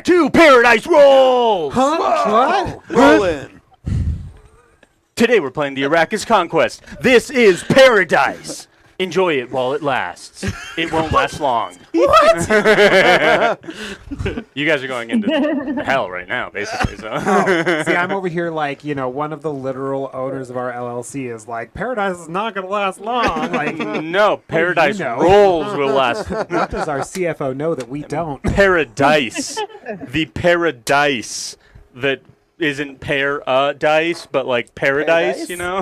to Paradise Rolls! Huh? What? Rolling. Today we're playing the Arrakis Conquest. This is Paradise. Enjoy it while it lasts. It won't last long. What? You guys are going into hell right now, basically. So. See, I'm over here like, one of the literal owners of our LLC is like, Paradise is not going to last long. Like, No, Paradise know? Rolls will last. what does our CFO know that we don't? Paradise. The paradise that isn't dice, but like paradise, Paradise? No,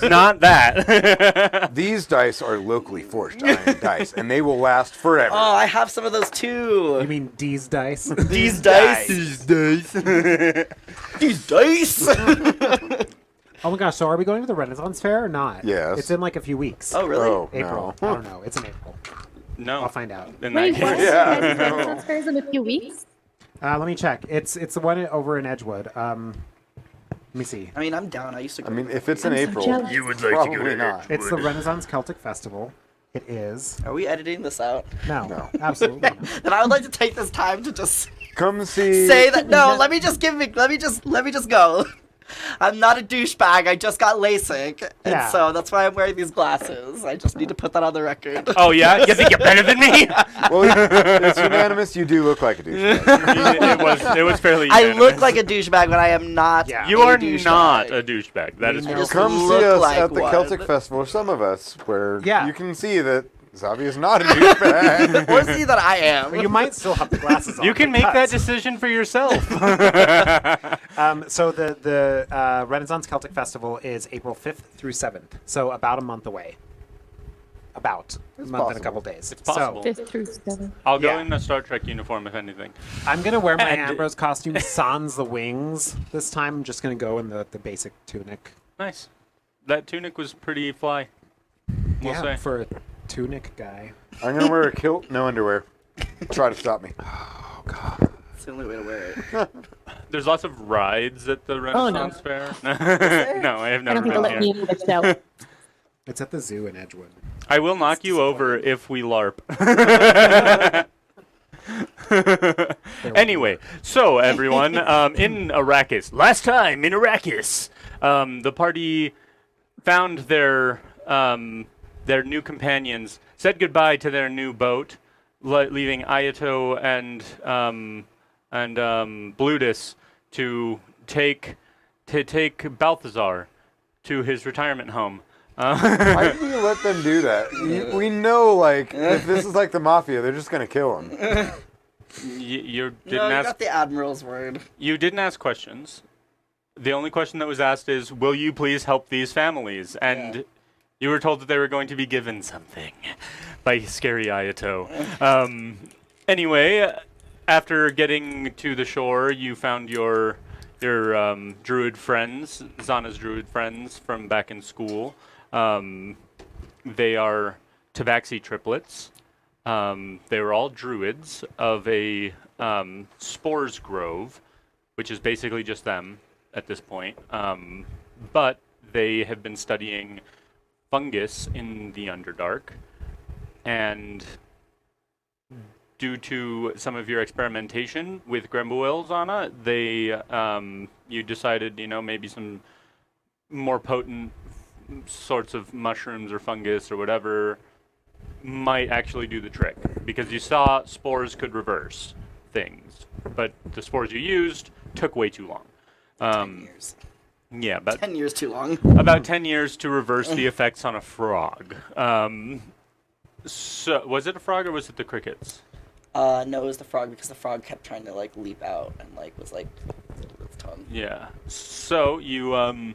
not that. These dice are locally forged iron dice, and they will last forever. Oh, I have some of those too. You mean D's dice? These dice? These dice. These dice? Oh my gosh, so are we going to the Renaissance Fair or not? Yes. It's in like a few weeks. Oh, really? Oh, April. no. I don't know. It's in April. No. I'll find out. In Wait, that what? case. Yeah, The no. Renaissance Fair is in a few weeks? Let me check. It's the one over in Edgewood. Let me see. I mean, I'm down. I used to go. I mean, if it's in I'm so April, jealous. You would like to go probably to not. It's the Renaissance Celtic Festival. It is. Are we editing this out? No. Absolutely not. Then I would like to take this time to just Come see. say that. No, let me just go. I'm not a douchebag. I just got LASIK, and Yeah. so that's why I'm wearing these glasses. I just need to put that on the record. Oh yeah, you think you're better than me? Well, it's unanimous. You do look like a douchebag. it was fairly. I unanimous. look like a douchebag, but I am not. Yeah. You a are douchebag. not a douchebag. That is We true. know. just Come look see us like at the one. Celtic Festival, some of us, where Yeah. you can see that Zabi is not a douchebag. Or see that I am. Well, you might still have the glasses on. You can make that because- decision for yourself. So the Renaissance Celtic Festival is April 5th through 7th. So about a month away. About a month and a possible. couple days. It's possible. 5th through 7th. I'll go Yeah. in a Star Trek uniform if anything. So I'm gonna wear my And- Ambrose costume, sans the wings. This time, I'm just gonna go in the basic tunic. Nice. That tunic was pretty fly. We'll yeah, say. for a tunic guy. I'm gonna wear a kilt, no underwear. Try to stop me. Oh god. It's the only way to wear it. There's lots of rides at the Renaissance Fair. No, I have I never don't think they'll let been me here. in the show. It's at the zoo in Edgewood. I will knock you over if we LARP. Anyway, so everyone, in Arrakis, last time in Arrakis, the party found their new companions, said goodbye to their new boat, leaving Ayato and Bludis to take Balthazar to his retirement home. Why do you let them do that? We know, like, if this is like the mafia, they're just gonna kill him. You No, didn't you ask. got the Admiral's word. You didn't ask questions. The only question that was asked is, "Will you please help these families?" And Yeah. you were told that they were going to be given something by scary Ayato. Anyway, after getting to the shore, you found your druid friends, Zana's druid friends from back in school. They are Tabaxi triplets. They were all druids of a spores grove, which is basically just them at this point. But they have been studying fungus in the Underdark, and due to some of your experimentation with Grembuel, Zana, you decided, maybe some more potent sorts of mushrooms or fungus or whatever might actually do the trick, because you saw spores could reverse things, but the spores you used took way too long. 10 years. Yeah, about 10 years too long. about 10 years to reverse the effects on a frog. So was it a frog or was it the crickets? No, it was the frog, because the frog kept trying to leap out and was with its tongue. Yeah. So you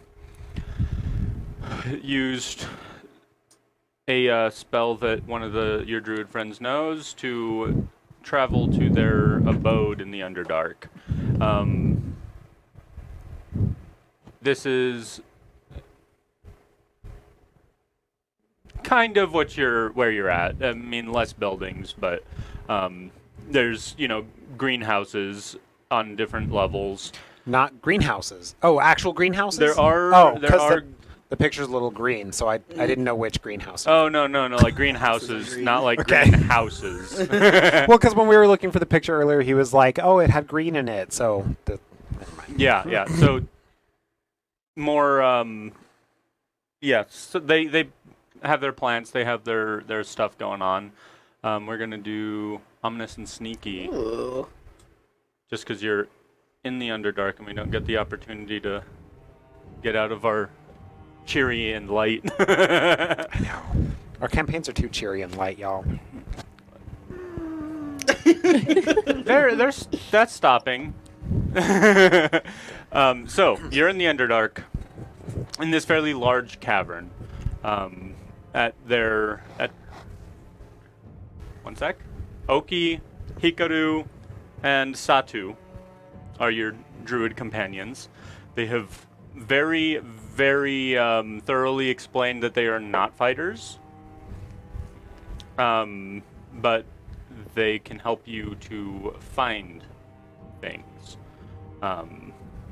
used a spell that one of your druid friends knows to travel to their abode in the Underdark. This is kind of where you're at. I mean, less buildings, but there's greenhouses on different levels. Not greenhouses. Oh, actual greenhouses? There are Oh, there 'cause are The picture's a little green, so I didn't know which greenhouse. Oh, no, like greenhouses, green. not like Okay. greenhouses. Well, because when we were looking for the picture earlier, he was like, "Oh, it had green in it." So, never mind. Yeah. So more, yeah. So they have their plants. They have their stuff going on. We're gonna do ominous and sneaky, Ooh. just because you're in the Underdark and we don't get the opportunity to get out of our cheery and light. I know. Our campaigns are too cheery and light, y'all. That's stopping. So you're in the Underdark, in this fairly large cavern. At one sec. Oki, Hikaru, and Satu are your druid companions. They have very, very thoroughly explained that they are not fighters. But they can help you to find things.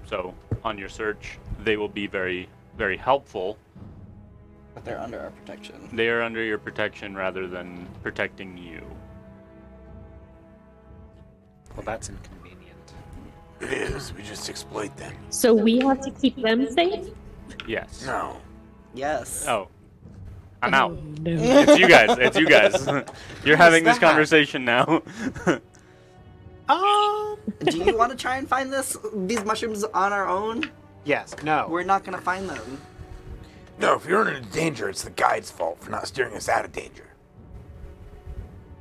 So on your search, they will be very, very helpful. But they're under our protection. They are under your protection rather than protecting you. Well, that's inconvenient. It is. We just exploit them. So we have to keep them safe? Yes. No. Yes. Oh. I'm out. No. It's you guys. It's you guys. You're having this that? conversation now. Do you want to try and find these mushrooms on our own? Yes. No. We're not gonna find them. No, if you're in danger, it's the guide's fault for not steering us out of danger.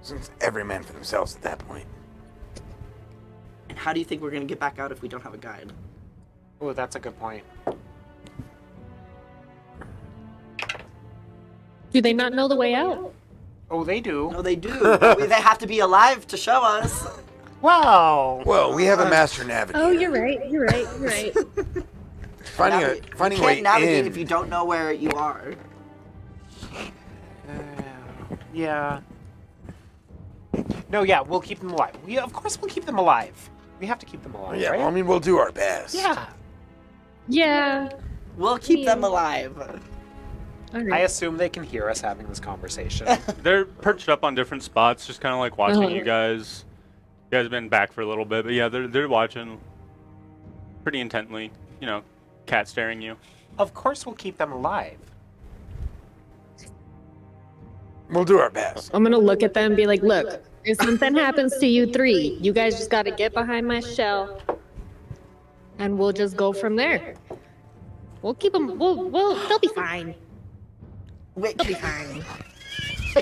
Since every man for themselves at that point. And how do you think we're gonna get back out if we don't have a guide? Oh, that's a good point. Do they not know the way out? Oh, they do. No, they do. They have to be alive to show us. Wow. Well, we have a master navigator. Oh, you're right. You're right. You're right. Finding You a can't way navigate in. if you don't know where you are. Yeah. No, yeah, we'll keep them alive. Of course, we'll keep them alive. We have to keep them alive, Yeah, right? well, I mean, we'll do our best. Yeah. Yeah. We'll keep them Yeah. alive. All I right. assume they can hear us having this conversation. They're perched up on different spots, just kind of like watching Uh-huh. you guys. You guys have been back for a little bit, but yeah, they're watching pretty intently. You know, cat staring you. Of course, we'll keep them alive. We'll do our best. I'm gonna look at them and be like, look, if something happens to you three, you guys just gotta get behind my shell, and we'll just go from there. We'll keep them. They'll be fine. Wait, They'll be fine.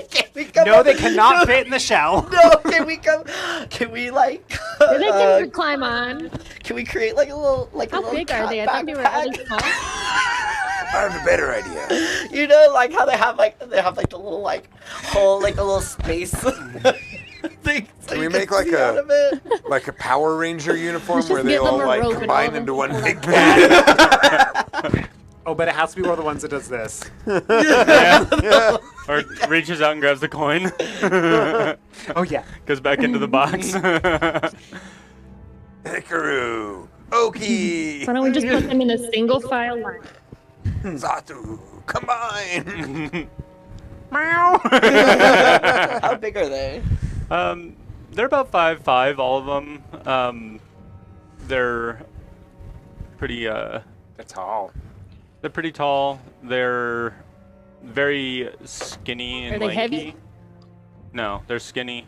can we come No, up- they cannot fit in the shell. No, can we come? Can we like? They can climb on. Can we create like a little How big are they? I thought they were backpack? really small. I have a better idea. You know, like how they have like the little like hole, like a little space. thing so Can you we make like see out of it. like a Power Ranger uniform Just where they give them all a like rope and combine all into them one pull big up. cat? Oh, but it has to be one of the ones that does this. Yeah. Or reaches out and grabs the coin. Oh, yeah. Goes back into the box. Hikaru, Oki, Why don't we just put them in a single file line? Zatu, combine. How big are they? They're about 5'5", all of them. They're pretty That's all. they're pretty tall. They're very skinny and Are they lanky. heavy? No, they're skinny.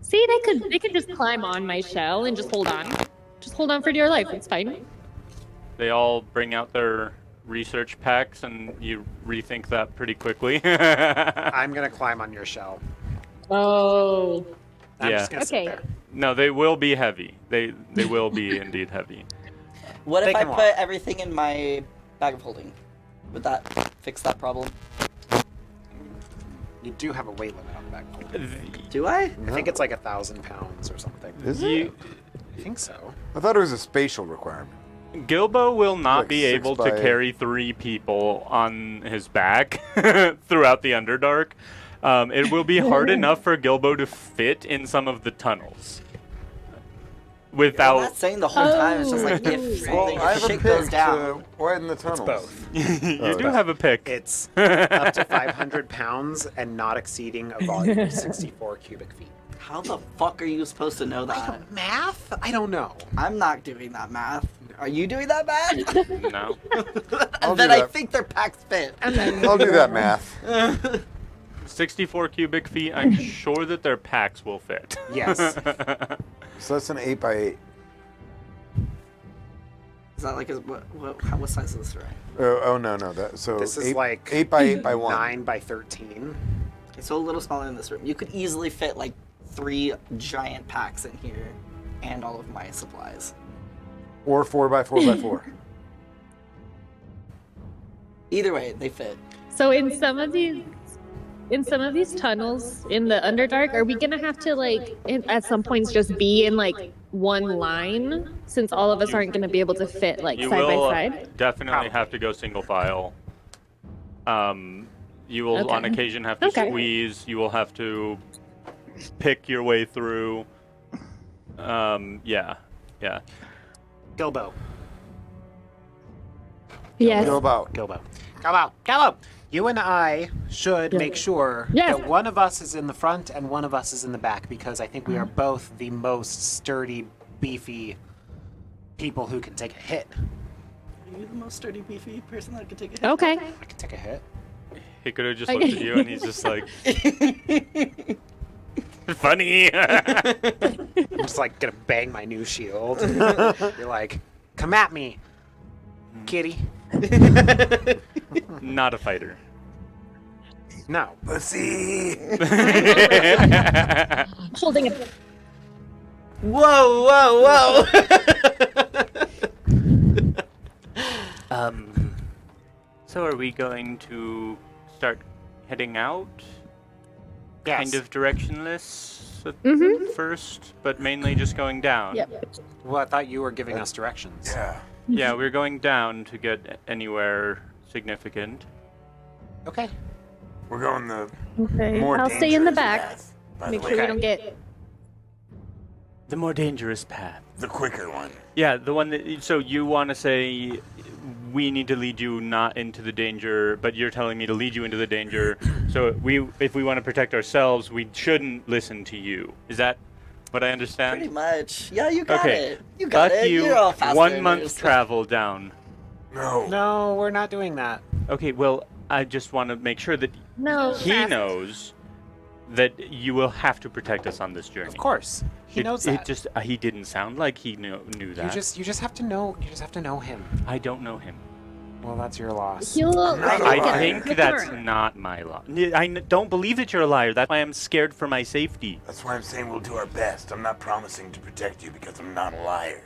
See, they could just climb on my shell and just hold on. Just hold on for dear life. It's fine. They all bring out their research packs, and you rethink that pretty quickly. I'm going to climb on your shell. Oh. I'm Yeah. just going to sit Okay. there. No, they will be heavy. They will be indeed heavy. What They if I can put walk. everything in my bag of holding? Would that fix that problem? You do have a weight limit on that. Do I? I think it's like 1,000 pounds or something. Is it? You, I think so. I thought it was a spatial requirement. Gilbo will not Like be 6 able to by- carry 3 people on his back throughout the Underdark. It will be hard enough for Gilbo to fit in some of the tunnels. I'm without. not saying the whole time. It's just like if Oh. something, I if have a shit goes pick down. to widen the tunnels. It's both. You do have a pick. It's up to 500 pounds and not exceeding a volume of 64 cubic feet. How the fuck are you supposed to know that? Math? I don't know. I'm not doing that math. Are you doing that math? No. I'll And then do I that. think their packs fit. I'll do that math. 64 cubic feet. I'm sure that their packs will fit. Yes. So that's an 8 by 8. Is that like what size is this, right? Oh no. So This is 8, like 8 by 8 by 1. 9 by 13. It's a little smaller than this room. You could easily fit like 3 giant packs in here, and all of my supplies. Or 4 by 4 by 4. Either way, they fit. So in some of these tunnels in the Underdark, are we gonna have to at some points just be in like one line since all of us aren't gonna be able to fit like You side will by side? definitely Probably. have to go single file. You will on Okay. occasion have to Okay. squeeze. You will have to pick your way through. Yeah. Gilbo. Yes. Go about. Gilbo. You and I should make sure Yes. that one of us is in the front and one of us is in the back because I think we are both the most sturdy, beefy people who can take a hit. Are you the most sturdy, beefy person that could take a hit? Okay. I can take a hit. He could have just looked at you and he's just like, funny. I'm just like gonna bang my new shield. You're like, come at me, kitty. Not a fighter. No. Pussy. Holding it. Whoa! So are we going to start heading out? Yes. Kind of directionless at Mhm. first, but mainly just going down. Yep. Well, I thought you were giving us directions. Yeah. Yeah, we're going down to get anywhere significant. Okay. We're going the Okay. more I'll stay in the dangerous back. path, by Make the sure way. we don't get. The more dangerous path. The quicker one. Yeah, the one that. So you want to say we need to lead you not into the danger, but you're telling me to lead you into the danger. So if we want to protect ourselves, we shouldn't listen to you. Is that what I understand? Pretty much. Yeah, you got Okay. it. You got Fuck it. you. You're all fast 1 learners. month travel down. No. No, we're not doing that. Okay, well, I just want to make sure that No. he fast. knows that you will have to protect us on this journey. Of course. He knows that. It just he didn't sound like he knew that. You just have to know. You just have to know him. I don't know him. Well, that's your loss. You'll. I get think it. that's Tomorrow. not my lie. Don't believe that you're a liar. That's why I'm scared for my safety. That's why I'm saying we'll do our best. I'm not promising to protect you because I'm not a liar.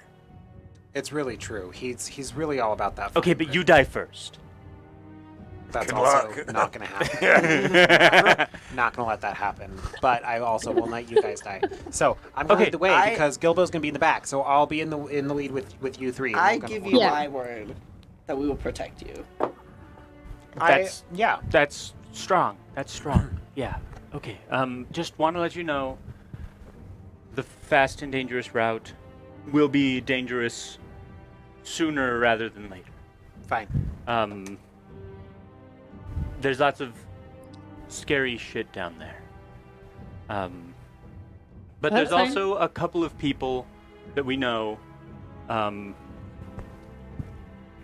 It's really true. He's really all about that. Okay, but you die first. That's Good also luck. not going to happen. Not going to let that happen. But I also will let you guys die. So I'm going to Okay, lead the way because Gilbo's going to be in the back. So I'll be in the lead with you three. and I we're gonna give walk. you Yeah. my word that we will protect you. That's Yeah. that's strong. That's strong. Yeah. Okay. Just want to let you know, the fast and dangerous route will be dangerous sooner rather than later. Fine. There's lots of scary shit down there. But there's That's fine. also a couple of people that we know.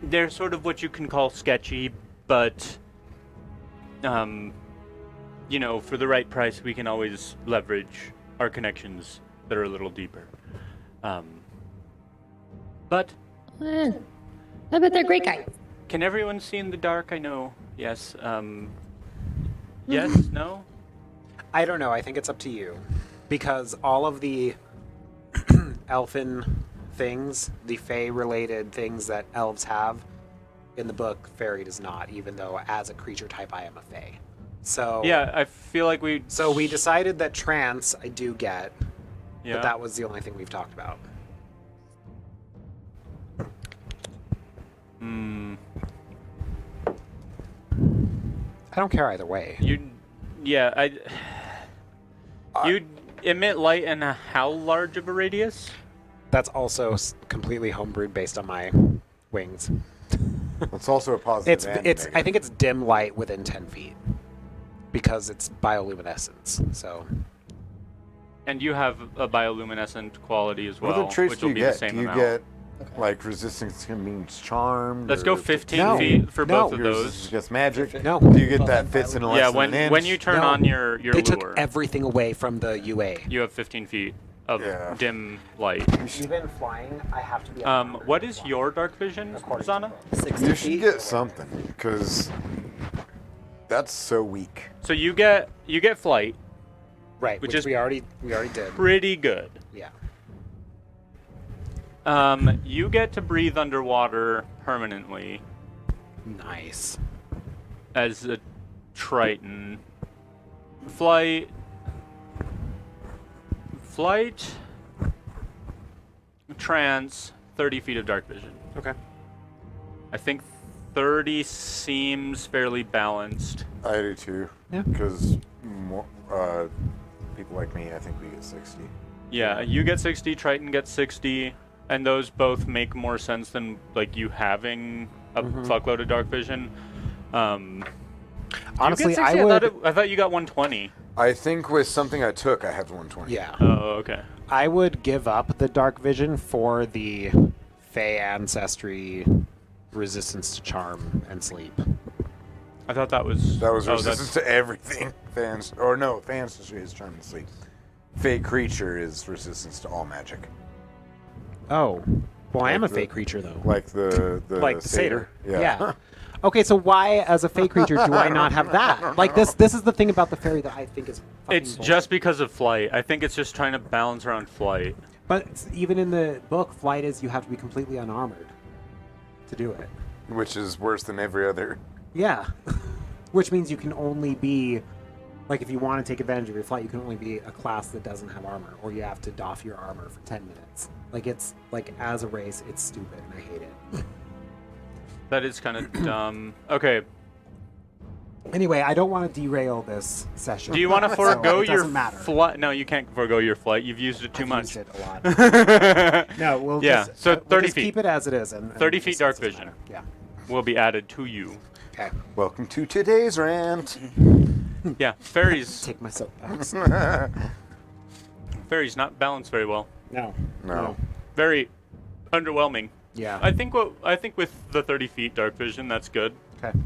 They're sort of what you can call sketchy, but you know, for the right price, we can always leverage our connections that are a little deeper. But I bet they're great guys. can everyone see in the dark? I know. Yes. Yes. No. I don't know. I think it's up to you. Because all of the elfin things, the fae-related things that elves have, in the book, fairy does not, even though as a creature type I am a fae. So Yeah, I feel like we. So we decided that trance I do get, Yeah. but that was the only thing we've talked about. Hmm. I don't care either way. Yeah. You emit light in how large of a radius? That's also completely homebrewed based on my wings. It's also a positive. and It's. I negative. think it's dim light within 10 feet because it's bioluminescence. So And you have a bioluminescent quality as What well, other traits which do will you be get? the same Do you amount. get like resistance to means charmed? Let's or go just 15 No. feet for No. both of yours those. is just magic. No. Do you get Well, that then fits in why less Yeah, than when an inch? when you turn No. on your they lure, took everything away from the UA. you have 15 feet of Yeah. dim light. Even flying, I have to be. What is your dark vision, According to Zana? 60 You should feet. get something because that's so weak. So you get flight, right? which Which, is we already did. pretty good. Yeah. You get to breathe underwater permanently Nice. as a Triton. Flight, trance, 30 feet of dark vision. Okay. I think 30 seems fairly balanced. I do too. Yeah. Because people like me, I think we get 60. Yeah, you get 60, Triton gets 60, and those both make more sense than like you having a fuckload of dark vision. Honestly, you get 60? I would. I thought you got 120. I think with something I took, I have 120. Yeah. Oh, okay. I would give up the dark vision for the Fey ancestry, resistance to charm and sleep. I thought that was That was oh, resistance to everything. Fans is trying to sleep. Fey creature is resistance to all magic. Oh, well, I am a Like the- Fey creature though. Like the Like the satyr. Yeah. Okay, so why, as a Fey creature, do I not have that? Like this is the thing about the fairy that I think is. Fucking It's bullshit. just because of flight. I think it's just trying to balance around flight. But even in the book, flight is you have to be completely unarmored to do it. Which is worse than every other. Yeah, which means you can only be, like, if you want to take advantage of your flight, you can only be a class that doesn't have armor, or you have to doff your armor for 10 minutes. Like, it's like as a race, it's stupid, and I hate it. That is kind of dumb. Okay, Anyway, I don't want to derail this session. do you want to so forego it your doesn't matter. flight? No, you can't forego your flight. You've used it too I've much. used it a lot. No, we'll Yeah, just, so we'll 30 just feet. keep it as it is. And 30 feet just- dark it doesn't vision. matter. Will be added to you. Yeah. Okay. Welcome to today's rant. Yeah, fairies. Take my soapbox. Fairies not balanced very well. No. No. Very underwhelming. Yeah. I think with the 30 feet dark vision, that's good. Okay.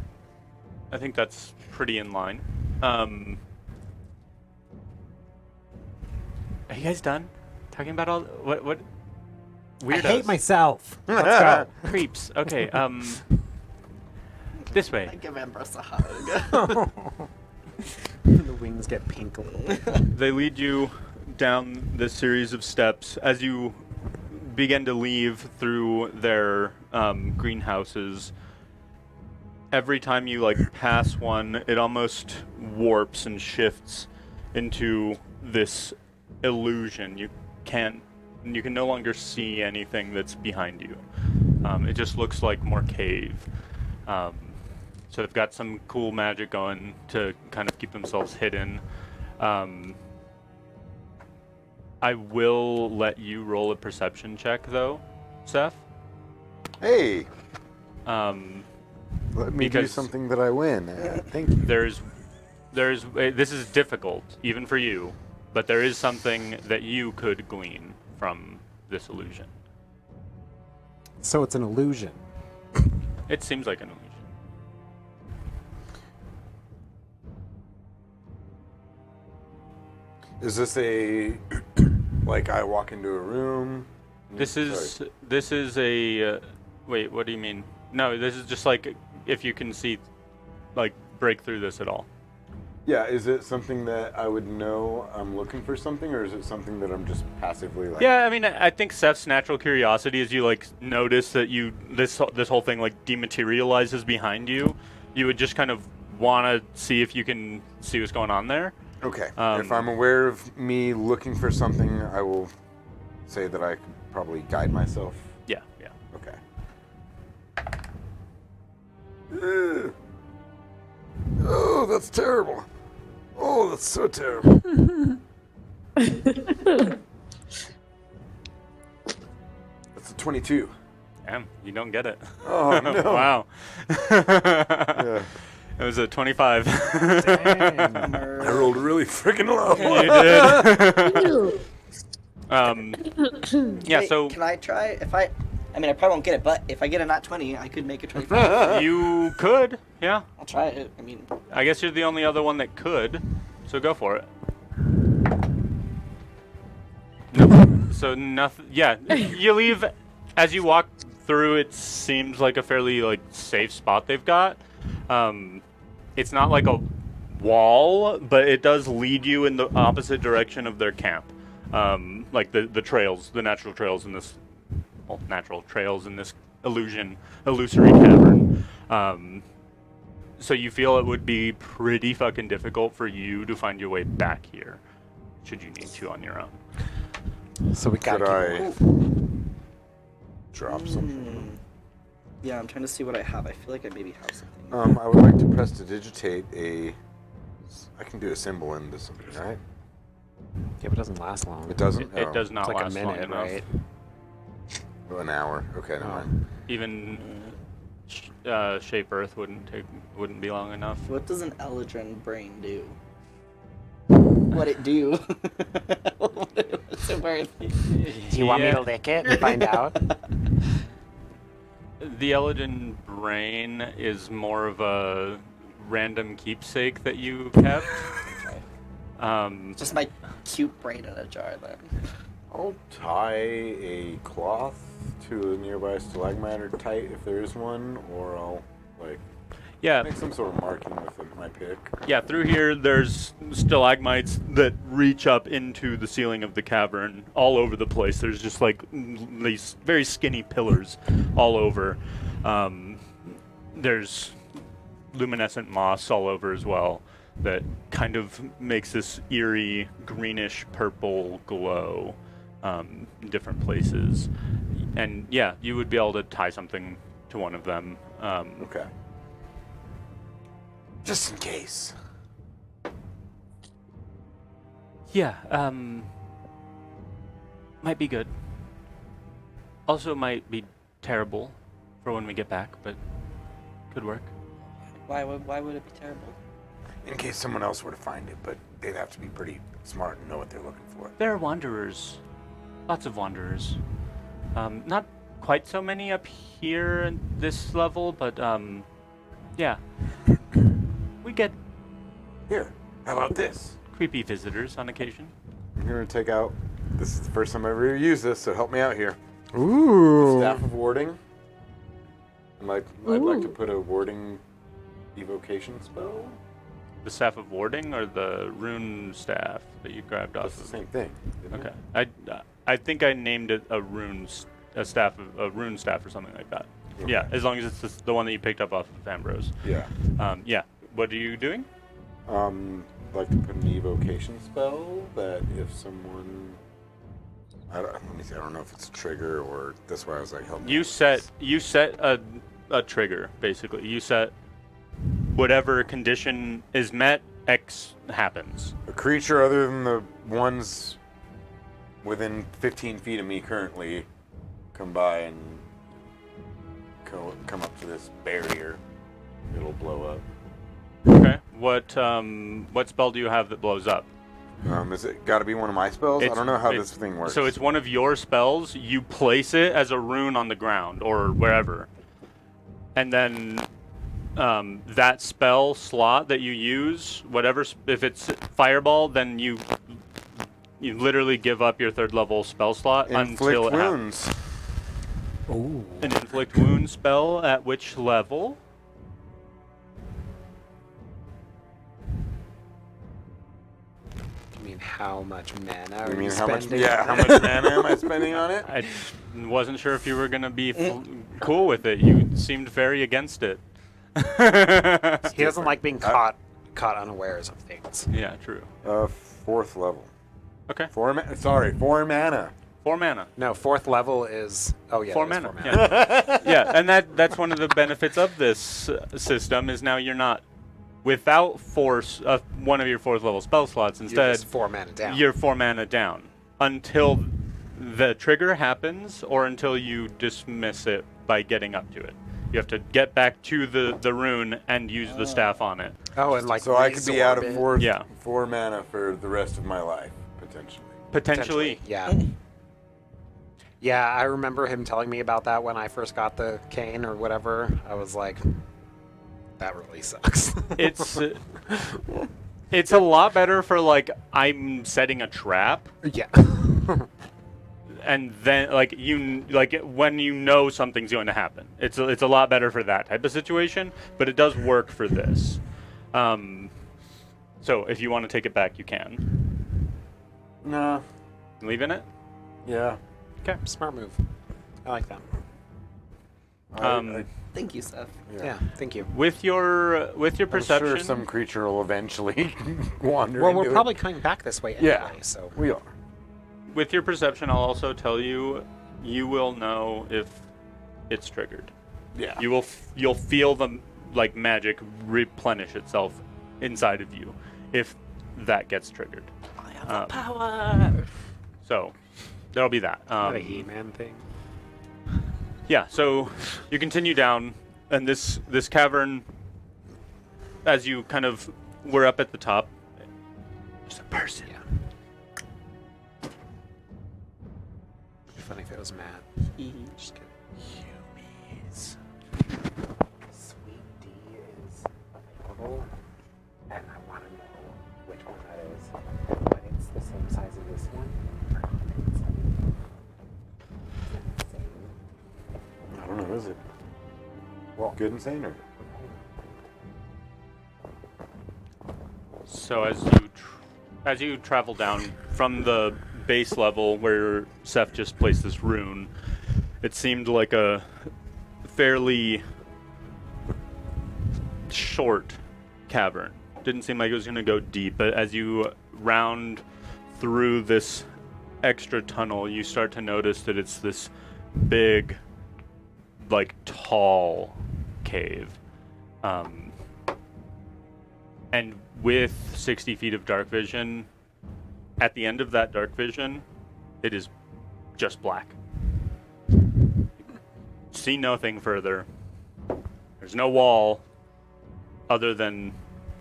I think that's pretty in line. Are you guys done talking about all what weirdos? I hate myself. Let's go. Creeps. Okay. This I way. give Ambrose a hug. The wings get pink a little bit. They lead you down this series of steps as you begin to leave through their greenhouses. Every time you like pass one, it almost warps and shifts into this illusion. You can no longer see anything that's behind you. It just looks like more cave. So they've got some cool magic going to kind of keep themselves hidden. I will let you roll a perception check, though, Seth. Hey, Um, let me do Because- something that I win. Thank you. there's this is difficult even for you, but there is something that you could glean from this illusion. So it's an illusion. It seems like an illusion. Is this a like I walk into a room? This is Sorry. a wait. What do you mean? No, this is just like if you can see, like break through this at all. Yeah, is it something that I would know I'm looking for something, or is it something that I'm just passively like? Yeah, I mean, I think Seth's natural curiosity is you like notice that this whole thing like dematerializes behind you. You would just kind of want to see if you can see what's going on there. Okay. If I'm aware of me looking for something, I will say that I could probably guide myself. Yeah, yeah. Okay. Ugh. Oh, that's terrible. Oh, that's so terrible. 22. Damn, you don't get it. Oh, no. Wow. Yeah. It was a 25. Dang. I rolled really freaking low. You did. Yeah, Wait, so can I try? I mean, I probably won't get it, but if I get a nat 20, I could make a 25. you could, yeah. I'll try it. I mean, I guess you're the only other one that could, so go for it. Nope. So nothing. Yeah, you leave. As you walk through, it seems like a fairly safe spot they've got. It's not like a wall, but it does lead you in the opposite direction of their camp. Like the trails, the natural trails in this. Well, natural trails in this illusory cavern. So you feel it would be pretty fucking difficult for you to find your way back here, should you need to on your own. So we got Could to I drop something? yeah, I'm trying to see what I have. I feel like I maybe have something. I would like to prestidigitate a... I can do a symbol into something, right? Yeah, but it doesn't last long. It doesn't? It does not It's like a last long minute, enough. right? Oh, an hour. Okay, never Oh. mind. Even Shape Earth wouldn't be long enough. What does an Eldrin brain do? What it do? What's it worth? Do you want me to lick it and find out? The Eldrin brain is more of a random keepsake that you kept. Just my cute brain in a jar then. I'll tie a cloth to a nearby stalagmite or tight if there is one, or I'll, Yeah, make some sort of marking with my pick. yeah. Through here, there's stalagmites that reach up into the ceiling of the cavern all over the place. There's just these very skinny pillars all over. There's luminescent moss all over as well that kind of makes this eerie greenish purple glow in different places. And yeah, you would be able to tie something to one of them. Okay. Just in case. Yeah, might be good. Also might be terrible for when we get back, but could work. Why would it be terrible? In case someone else were to find it, but they'd have to be pretty smart and know what they're looking for. There are wanderers. Lots of wanderers. Not quite so many up here at this level, but yeah. We get Here, how about this? creepy visitors on occasion. I'm gonna take out. This is the first time I've ever used this, so help me out here. Ooh. Staff of warding. I'd like to put a warding evocation spell. The staff of warding or the rune staff that you grabbed That's off the of? same thing. Isn't Okay. it? I think I named it a rune staff or something like that. Okay. Yeah, as long as it's the one that you picked up off of Ambrose. Yeah. Yeah. What are you doing? I'd like to put an evocation spell that if someone. Let me see. I don't know if it's a trigger or that's why I was like, help me. You set a trigger basically. You set whatever condition is met, X happens. A creature other than the ones within 15 feet of me currently come by and come up to this barrier. It'll blow up. Okay. What spell do you have that blows up? Is it got to be one of my spells? I don't know how this thing works. So it's one of your spells. You place it as a rune on the ground or wherever, and then that spell slot that you use, whatever, if it's fireball, then you literally give up your 3rd level spell slot inflict until wounds. Ooh. An inflict wound spell at which level? I mean, how much mana are I you mean, how much? spending? Yeah, how much mana am I spending on it? I wasn't sure if you were gonna be cool with it. You seemed very against it. He doesn't like being caught unawares of things. Yeah, true. 4th level. Okay. 4 mana. 4 mana. No, 4th level is. Oh yeah, 4 it is mana. 4 mana. Yeah. Yeah, and that's one of the benefits of this system is now you're not without force of one of your 4th level spell slots. You're Instead, just 4 mana down. you're 4 mana down until the trigger happens or until you dismiss it by getting up to it. You have to get back to the rune and use the staff on it. Oh, and like So I could be out of resorb it. four mana for the rest of my life, potentially. Potentially. Yeah. Yeah, I remember him telling me about that when I first got the cane or whatever. I was like, that really sucks. It's a lot better for like I'm setting a trap. Yeah. And then, when you know something's going to happen, it's a lot better for that type of situation. But it does work for this. So if you want to take it back, you can. Nah. Leaving it. Yeah. Okay. Smart move. I like that. Thank you, Seth. Yeah, thank you. With your I'm perception, sure some creature will eventually wander. Well, into we're it. probably coming back this way anyway, Yeah. so. We are. with your perception, I'll also tell you, you will know if it's triggered. Yeah. You'll feel the magic replenish itself inside of you if that gets triggered. I have the power. So there'll be that. Not a He-Man thing. Yeah, so you continue down, and this cavern, as you kind of were up at the top, there's a person. Yeah. It'd be funny if it was Matt. Just kidding. Humies. Sweet D is available, and I want to know which one that is. But it's the same size as this one. I don't know, is it? Well, good and sane or? So as you travel down from the base level where Seth just placed this rune, it seemed like a fairly short cavern. Didn't seem like it was going to go deep, but as you round through this extra tunnel, you start to notice that it's this big, tall cave. And with 60 feet of dark vision, at the end of that dark vision, it is just black. See nothing further. There's no wall other than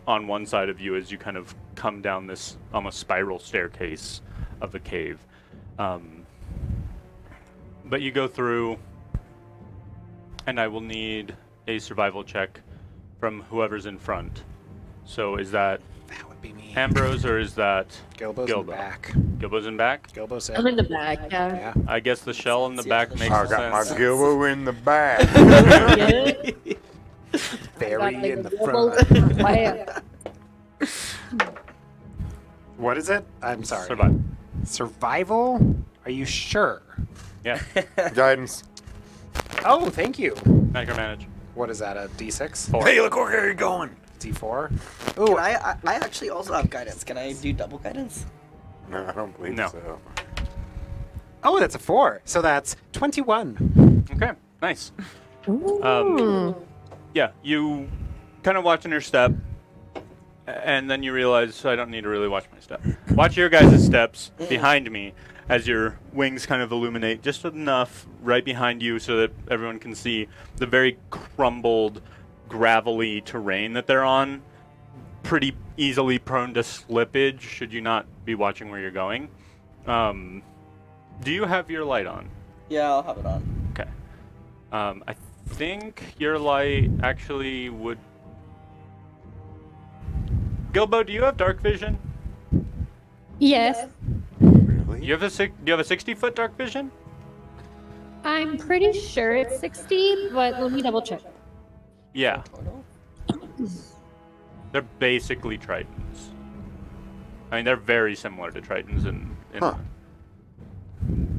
on one side of you as you kind of come down this almost spiral staircase of the cave. But you go through, and I will need a survival check from whoever's in front. So is that That would be me. Ambrose or is that Gilbo's in the back. Gilbo's in back? Gilbo said. I'm in the back, yeah. Yeah. I guess the shell in the Yeah, back the makes I got my sense. Gilbo in the back. Yeah. Very Got, in the double front. fire. What is it? I'm sorry. Survive. Survival? Are you sure? Yeah. Guidance. Oh, thank you. Micromanage. What is that, a D6? 4. Hey, look where you're going. D4? Can Ooh, I actually also have guidance. Can I do double guidance? No, I don't believe No. so. oh, that's a 4. So that's 21. Okay. Nice. Ooh. Yeah, you kind of watching your step, and then you realize I don't need to really watch my step. Watch your guys' steps behind me as your wings kind of illuminate just enough right behind you so that everyone can see the very crumbled, gravelly terrain that they're on. Pretty easily prone to slippage should you not be watching where you're going. Do you have your light on? Yeah, I'll have it on. Okay. I think your light actually would... Gilbo, do you have dark vision? Yes, Really? Do you have a 60-foot dark vision? I'm pretty sure it's 60, but let me double check. Yeah, Total? they're basically Tritons. I mean, they're very similar to Tritons in Huh.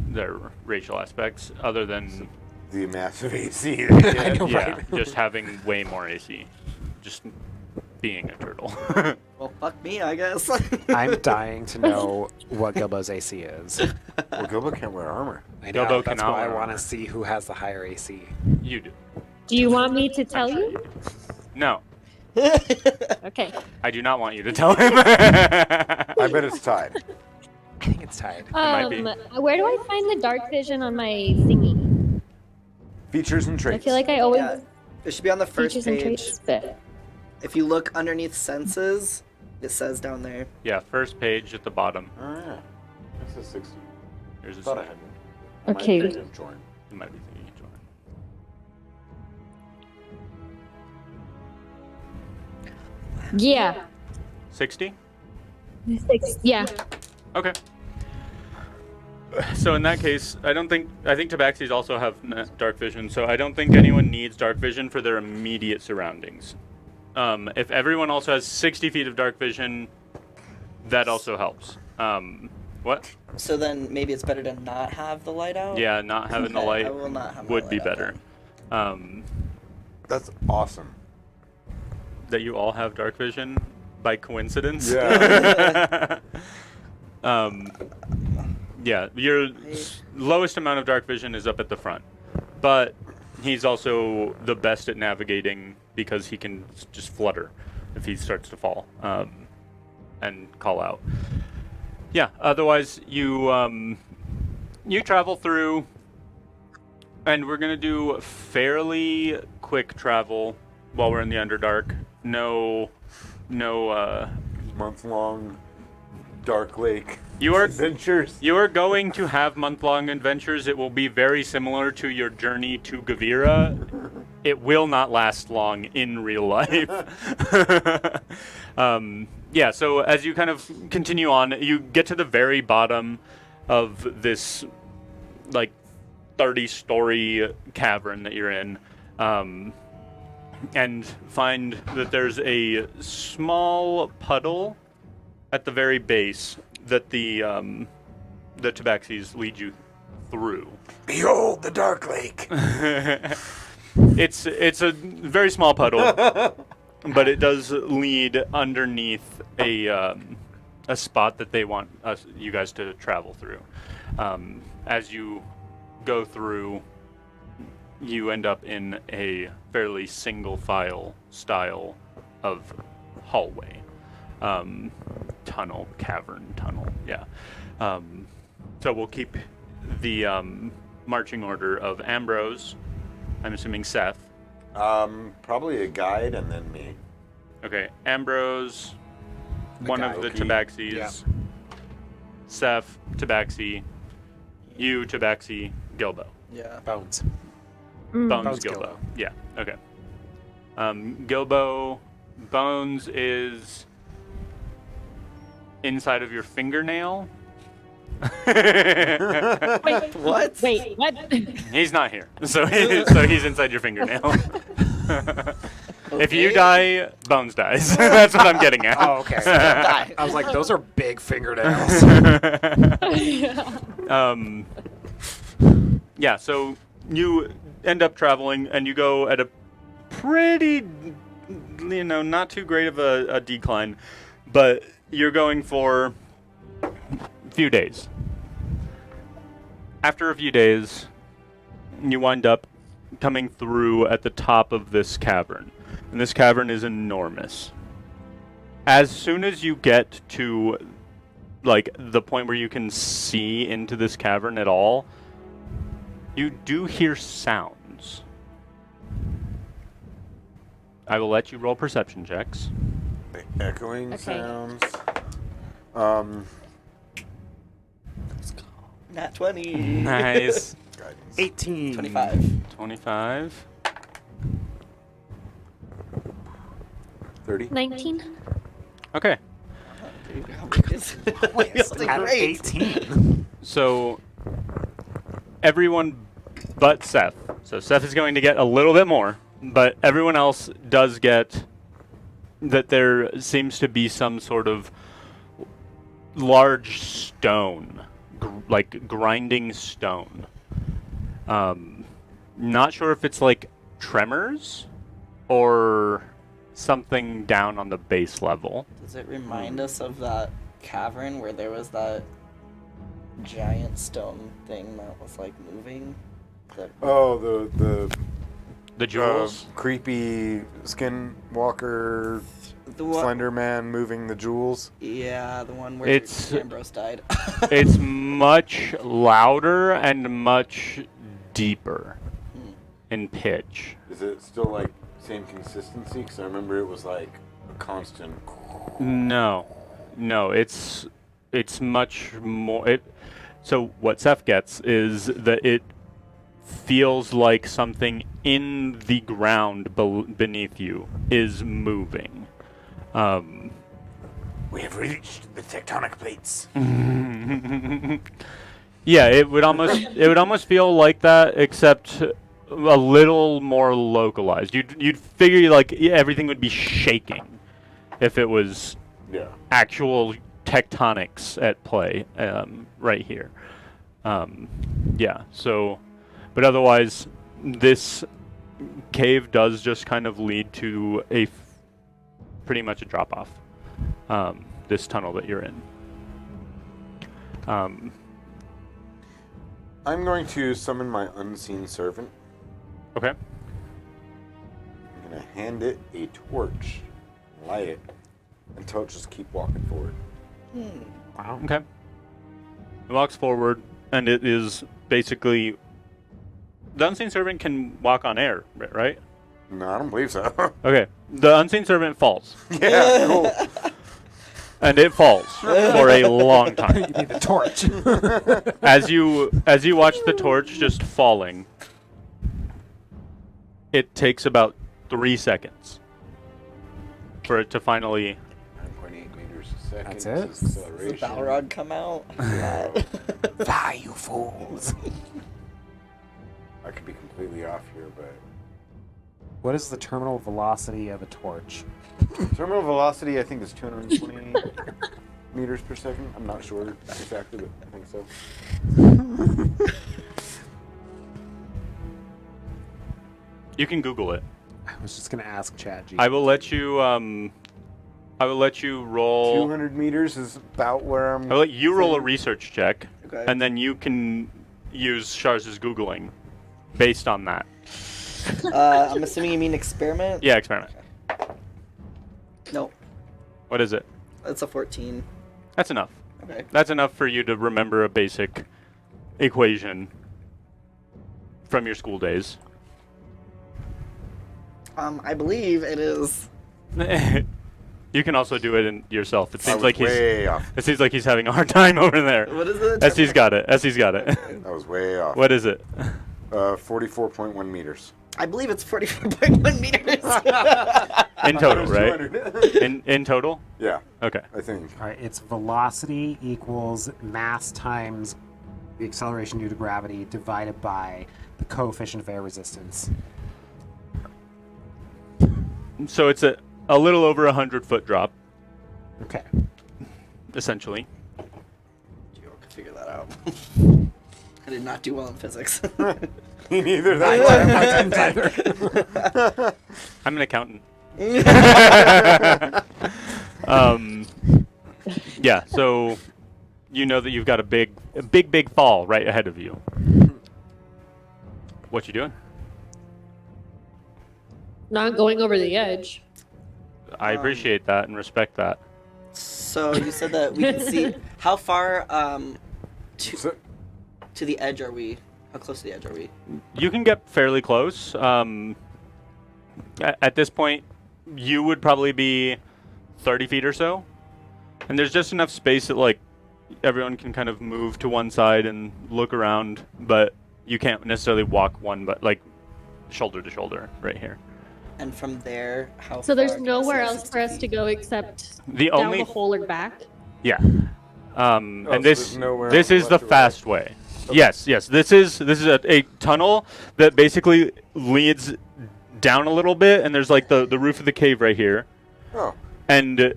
their racial aspects, other than The massive AC. I know, yeah, right? just having way more AC, just being a turtle. Well, fuck me, I guess. I'm dying to know what Gilbo's AC is. Well, Gilbo can't wear armor. I know, Gilbo that's cannot why I wear want armor. to see who has the higher AC. You do. Do you want me to tell you? No, Okay. I do not want you to tell him. I bet it's tied. I think it's tied. might be. Where do I find the dark vision on my thingy? Features and I traits. feel like I always Yeah, it should be on the first features and page. traits, but If you look underneath senses, it says down there. Yeah, first page at the bottom. Oh, yeah. This is 60. There's a Thought I had one. Okay. I might think of join. You might be thinking you join. yeah, 60? yeah. Okay. So in that case, I think tabaxis also have dark vision, so I don't think anyone needs dark vision for their immediate surroundings. If everyone also has 60 feet of dark vision, that also helps. What? So then maybe it's better to not have the light out? Yeah, not having the Okay, light I will not have my would be light out better. then. That's awesome. That you all have dark vision by coincidence. Yeah. Yeah, your lowest amount of dark vision is up at the front, but he's also the best at navigating because he can just flutter if he starts to fall and call out. Yeah, otherwise you travel through, and we're gonna do fairly quick travel while we're in the Underdark. No Month-long Dark Lake You are adventures. You are going to have month-long adventures. It will be very similar to your journey to Gavira. It will not last long in real life. Yeah, so as you kind of continue on, you get to the very bottom of this, like, 30-story cavern that you're in, and find that there's a small puddle at the very base that the tabaxis lead you through. Behold the Dark Lake. It's a very small puddle, but it does lead underneath a spot that they want you guys to travel through. As you go through, you end up in a fairly single file style of hallway. Cavern tunnel, yeah. So we'll keep the marching order of Ambrose, I'm assuming Seth. Probably a guide and then me. Okay, Ambrose, one of the Okay. tabaxis. Yeah. Seth, tabaxi. You, tabaxi, Gilbo. Yeah. Bones. Bones, Bones Gilbo. Gilbo. Yeah, okay. Gilbo, Bones is inside of your fingernail. Wait, What? wait, what? He's not here, so he's inside your fingernail. If you die, Bones dies. That's what I'm getting at. Oh, okay. Die. I was like, those are big fingernails. Yeah, so you end up traveling, and you go at a pretty, not too great of a decline, but you're going for a few days. After a few days, you wind up coming through at the top of this cavern, and this cavern is enormous. As soon as you get to, like, the point where you can see into this cavern at all, you do hear sounds. I will let you roll perception checks. Echoing Okay. sounds. Nat 20. Nice. Guidance. 18. 25. 25. 30. 19? Okay. It's Out of great. 18. So, everyone but Seth. So, Seth is going to get a little bit more, but everyone else does get that there seems to be some sort of large stone, like grinding stone. Not sure if it's like tremors or something down on the base level. Does it remind us of that cavern where there was that giant stone thing that was like moving? That Oh, the The jewels. creepy skinwalker The one, Slender Man moving the jewels. yeah, the one where It's- Ambrose died. It's much louder and much deeper in pitch. Is it still like same consistency? Because I remember it was like a constant. No, it's much more. So what Seth gets is that it feels like something in the ground beneath you is moving. We have reached the tectonic plates. Yeah, it would almost feel like that, except a little more localized. You'd figure like everything would be shaking if it was Yeah. actual tectonics at play right here. Yeah, so, but otherwise, this cave does just kind of lead to pretty much a drop-off. This tunnel that you're in. I'm going to summon my unseen servant. Okay. I'm going to hand it a torch, light it, and tell it just keep walking forward. Wow. Okay. It walks forward, and it is basically the unseen servant can walk on air, right? No, I don't believe so. Okay. The unseen servant falls, Yeah, cool. and it falls for a long time. You need the torch. As you watch the torch just falling, it takes about 3 seconds for it to finally. 9.8 meters a second. That's is it? Does the acceleration. Balrog come out? Fly, you fools. I could be completely off here, but What is the terminal velocity of a torch? terminal velocity I think is 220 meters per second. I'm not sure exactly, but I think so. You can Google it. I was just gonna ask ChatGPT. I will let you. I will let you roll. 200 meters is about where I'm. I'll let you roll a research check, Okay. and then you can use Charz's Googling based on that. I'm assuming you mean experiment? Yeah, experiment. Nope. What is it? It's a 14. That's enough. Okay. That's enough for you to remember a basic equation from your school days. I believe it is. You can also do it yourself. It I seems was like he's. way off. It seems like he's having a hard time over there. What is it? Essie's got it. Essie's got it. I was way off. What is it? 44.1 meters. I believe it's 44.1 meters. In total, right? 200. In total? Yeah, Okay. I think. All right, it's velocity equals mass times the acceleration due to gravity divided by the coefficient of air resistance. So it's a little over 100-foot drop, Okay. essentially. You could figure that out. I did not do well in physics. Me neither. I'm an accountant. Yeah, so you know that you've got a big fall right ahead of you. What you doing? Not going over the edge. I appreciate that and respect that. So you said that we can see how far So- to the edge are we? How close to the edge are we? You can get fairly close. At this point, you would probably be 30 feet or so. And there's just enough space that, like, everyone can kind of move to one side and look around, but you can't necessarily walk shoulder to shoulder right here. And from there, how So there's far nowhere can we see? else for us to go except The down only the hole or back. Yeah. so And there's nowhere this on is the the left or right? fast way. Yes. This is a tunnel that basically leads down a little bit, and there's like the roof of the cave right here. Oh, And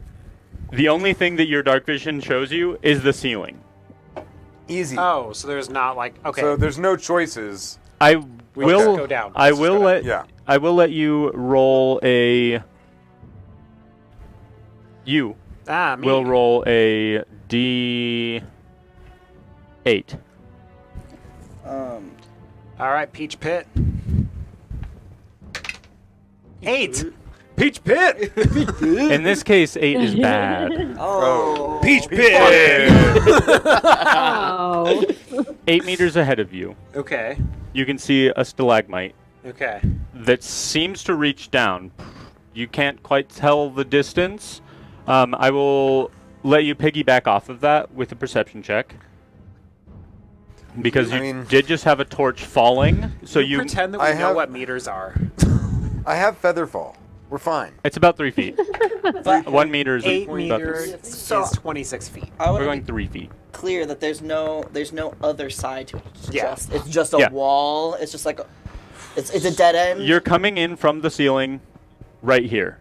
the only thing that your dark vision shows you is the ceiling. easy. Oh, so there's not like okay. So there's no choices. I We will just go down. I Let's just will go let Yeah. I will let you roll a. You me. will roll a D8. All right, Peach Pit. 8. Peach Pit! In this case, 8 is bad. Oh. Peach Pit! Oh. 8 meters ahead of you, Okay. you can see a stalagmite Okay. that seems to reach down. You can't quite tell the distance. I will let you piggyback off of that with a perception check. Because I you mean- did just have a torch falling, so you pretend that we I know have- what meters are. I have Featherfall. We're fine. it's about 3 feet. But 1 meter is 8 about- meters So- is 26 feet. I We're want going to be 3 feet. clear that there's no other side to it. Yeah. It's just a Yeah. wall. It's just like it's a dead end. You're coming in from the ceiling right here.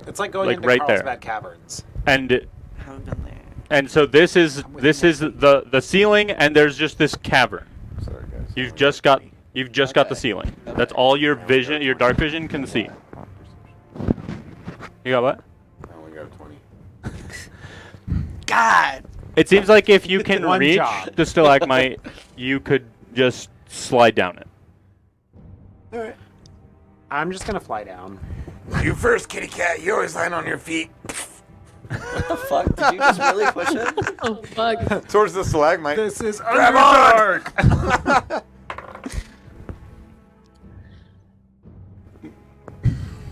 It's like going Like into right Carlsbad there. Caverns. And Haven't been there. and so this is the ceiling, and there's just this cavern. Sorry, guys. You've just got the Okay. ceiling. That's all your vision, your dark vision can see. You got what? I only got a 20. God. It seems like if you can One reach job. the stalagmite, you could just slide down it. Alright. I'm just gonna fly down. You first, kitty cat. You always land on your feet. What the fuck? Did you just really push it? Oh, fuck. Towards the stalagmite. This is Grab Underdark.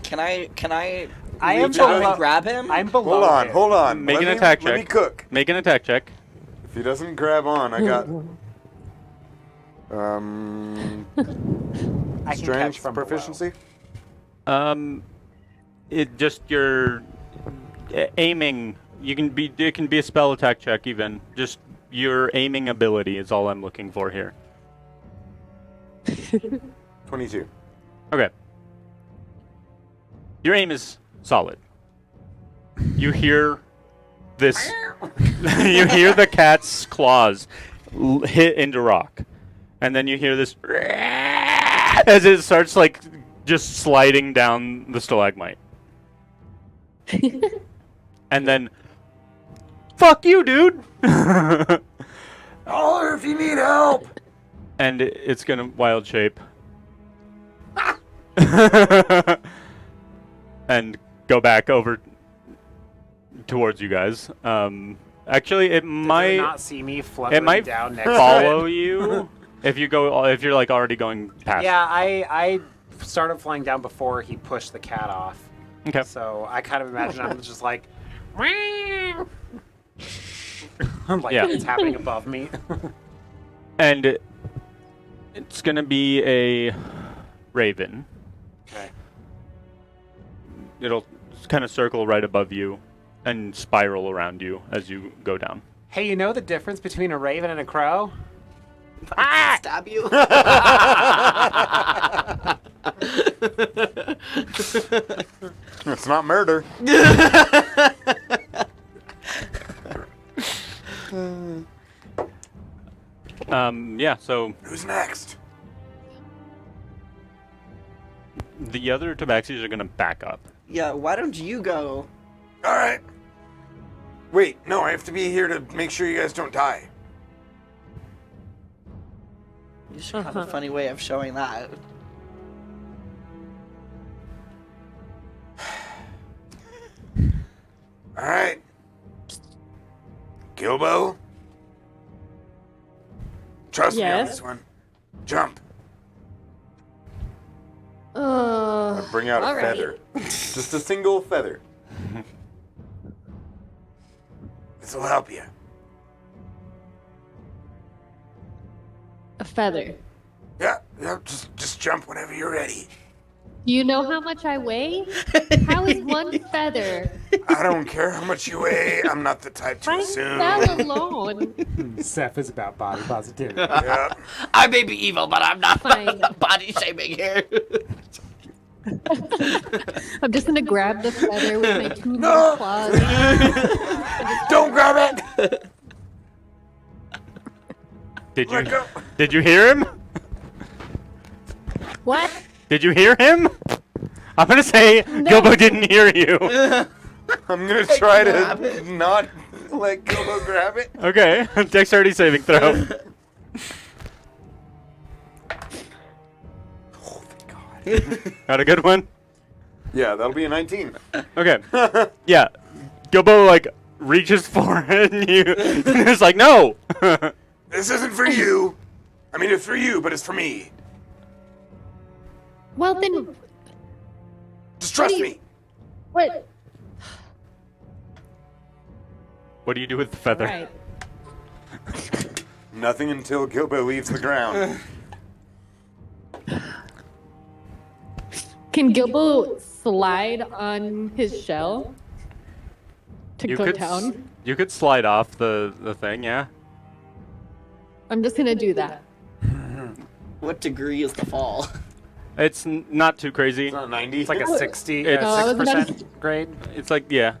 Can I I am reach out below. and grab him? I'm below. Hold on, him. hold on. Make Let an me- attack Let me check. cook. Make an attack check. If he doesn't grab on, I got I can catch strength from proficiency. It just your aiming. It can be a spell attack check even. Just your aiming ability is all I'm looking for here. 22. Okay. Your aim is solid. You hear this. You hear the cat's claws hit into rock, and then you hear this as it starts like just sliding down the stalagmite, and then, fuck you, dude. Holler if you need help. And it's gonna wild shape. And go back over towards you guys. Actually, it Does it might not see me fluttering might down next follow to it? you if you're like already going past. Yeah, I started flying down before he pushed the cat off. Okay. So I kind of imagine I'm just like, I'm like Yeah. it's happening above me. And it's gonna be a raven. Okay. It'll kind of circle right above you and spiral around you as you go down. Hey, you know the difference between a raven and a crow? Stab you? It's not murder. Yeah, so Who's next? the other tabaxis are gonna back up. Yeah, why don't you go? All right. Wait, no, I have to be here to make sure you guys don't die. You should have a funny way of showing that. All right. Gilbo? Trust me on Yes? this one. Jump. I bring out a Alrighty. feather. Just a single feather. This will help you. A feather. Yeah, just jump whenever you're ready. Do you know how much I weigh? How is one feather? I don't care how much you weigh. I'm not the type to I assume. fell alone. Seth is about body positivity. Yeah. I may be evil, but I'm not Fine. body shaming here. I'm just gonna grab the feather with my two No. little claws. Don't grab it. Let go. Did you hear him? What? Did you hear him? I'm gonna say Gilbo didn't hear you. I'm gonna try to not let go grab it. Okay, dexterity saving throw. Oh, thank God. Got a good one? Yeah, that'll be a 19. Okay. Yeah. Gilbo like reaches for it and you it's like no. This isn't for you. I mean, it's for you, but it's for me. Well then, Just trust What do you- me. what? What do you do with the feather? Right. Nothing until Gilbo leaves the ground. Can Gilbo slide on his shell to You go could down? you could slide off the thing, yeah. I'm just gonna do that. What degree is the fall? It's not too crazy. It's not 90. It's like a 60, It's- I was about 6% grade. It's like yeah.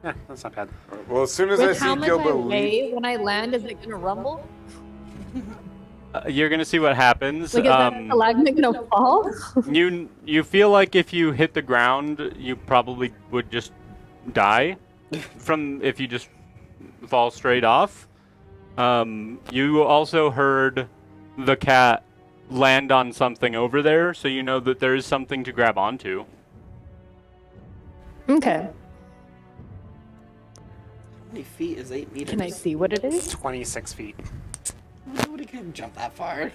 Yeah, that's not bad. Well, as soon as I With see how much I Gilbo leave, weigh when I land, is it gonna rumble? You're gonna see what happens. Like, is that stalagmite gonna fall? You feel like if you hit the ground, you probably would just die from if you just fall straight off. You also heard the cat land on something over there, so you know that there is something to grab onto. Okay. How many feet is 8 meters? Can I see what it is? 26 feet. Nobody can jump that far.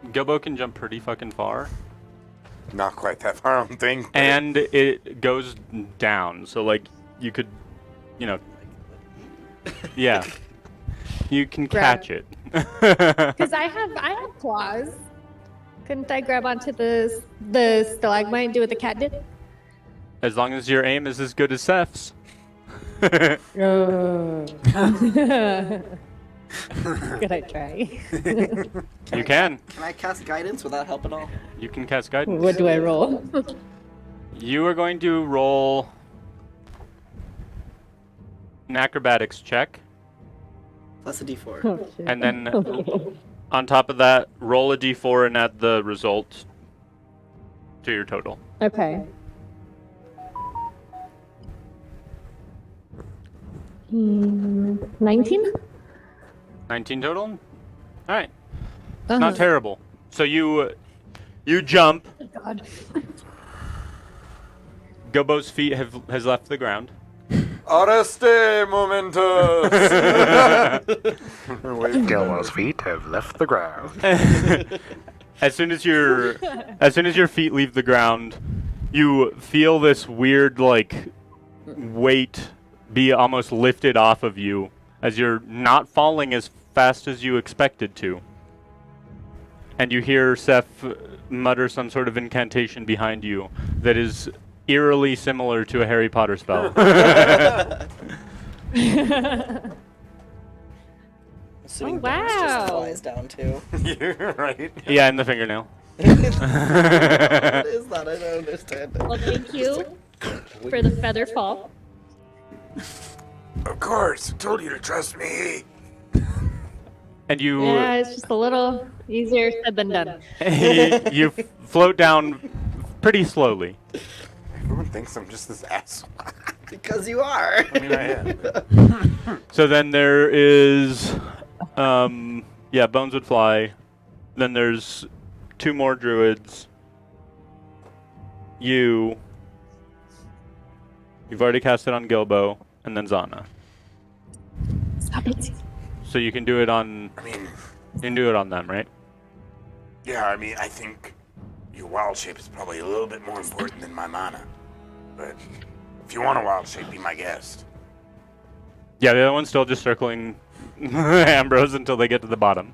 Gilbo can jump pretty fucking far, not quite that far, I don't think. but- and it goes down. So like you could, you know, yeah, you can Grab. catch it. Because I have claws. Couldn't I grab onto the stalagmite and do what the cat did? As long as your aim is as good as Seth's. Oh. Could I try? You can. Can I cast guidance? Would that help at all? You can cast guidance. What do I roll? You are going to roll an acrobatics check, Plus a d4. Oh, shit. and then Okay. on top of that, roll a d4 and add the result to your total. Okay. 19? 19 total? All right. Uh-huh. Not terrible. So you jump. God. Gilbo's feet has left the ground. Arreste momentus! Gilbo's feet have left the ground. As soon as your feet leave the ground, you feel this weird like weight be almost lifted off of you as you're not falling as fast as you expected to. And you hear Seth mutter some sort of incantation behind you that is eerily similar to a Harry Potter spell. Assuming Oh, Dennis wow. just flies down too. You're right. Yeah, in the fingernail. What is that? I don't understand it. Well, thank you for the feather fall. Of course, I told you to trust me. And you Yeah, it's just a little easier said than done. you float down pretty slowly. Everyone thinks I'm just this asshole. Because you are. I mean, I am. So then there is, yeah, Bones would fly. Then there's 2 more druids. You've already cast it on Gilbo, and then Zana. Stop it. So you can do it on, I mean, you can do it on them, right? yeah, I mean, I think your wild shape is probably a little bit more important than my mana. But if you want a wild shape, be my guest. Yeah, the other one's still just circling Ambrose until they get to the bottom.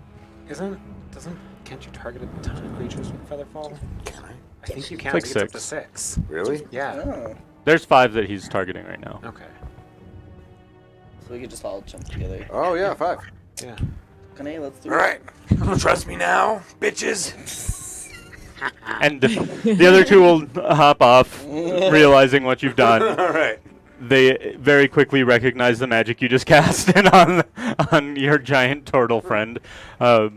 Can't you target a ton of creatures with Featherfall? Can I? I think you can. It's I like think it's up to 6. Really? Yeah. Oh. There's 5 that he's targeting right now. Okay. So we could just all jump together. Oh, yeah, 5. Yeah. Okay, let's do All right, trust me now, bitches. And the other 2 will hop off, realizing what you've done. All right. They very quickly recognize the magic you just cast in on your giant turtle friend, I'll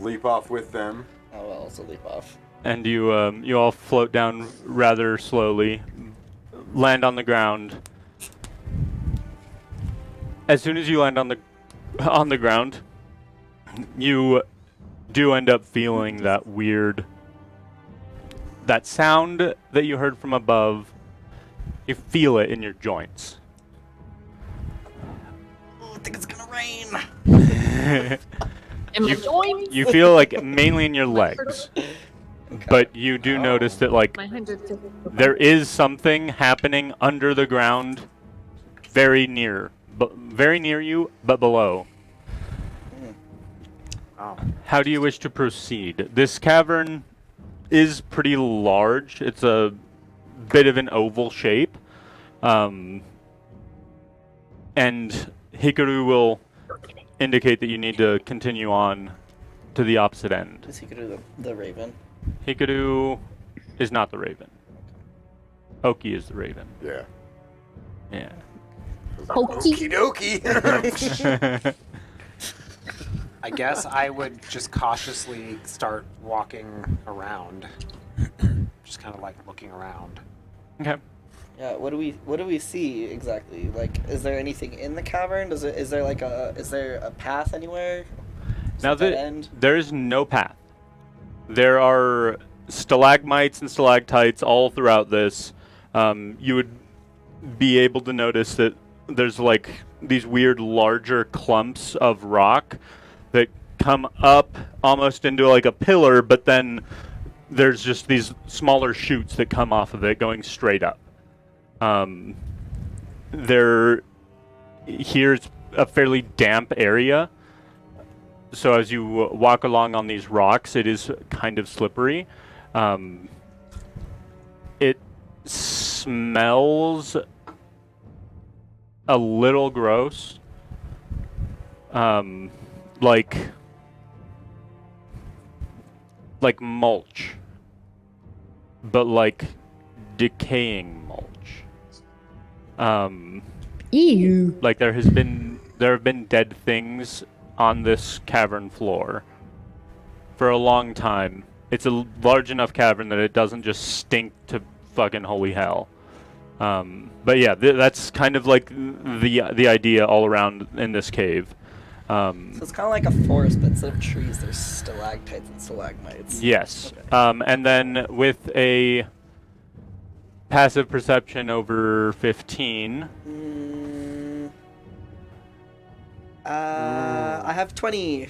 leap off with them. I'll also leap off. and you all float down rather slowly, land on the ground. As soon as you land on the ground, you do end up feeling that weird that sound that you heard from above, you feel it in your joints. Oh, I think it's gonna rain. And my joints. You feel like mainly in your legs, but you do notice that like My 150. there is something happening under the ground, very near you, but below. Oh. How do you wish to proceed? This cavern is pretty large. It's a bit of an oval shape. And Hikaru will indicate that you need to continue on to the opposite end. Is he gonna do the raven? Hikaru is not the raven. Oki is the raven. Yeah. Yeah. Pokey. Okie dokie. I guess I would just cautiously start walking around, just kind of like looking around. Okay. Yeah. What do we see exactly? Like, is there anything in the cavern? Is there a path anywhere? Now That end? there is no path. There are stalagmites and stalactites all throughout this. You would be able to notice that there's like these weird larger clumps of rock that come up almost into like a pillar, but then there's just these smaller chutes that come off of it going straight up. Here's a fairly damp area. So as you walk along on these rocks, it is kind of slippery. It smells a little gross. Like mulch, but like decaying mulch. Ew. Like there have been dead things on this cavern floor for a long time. It's a large enough cavern that it doesn't just stink to fucking holy hell. But yeah, that's kind of like the idea all around in this cave. So it's kind of like a forest, but instead of trees, there's stalactites and stalagmites. Yes. And then with a passive perception over 15. I have 20.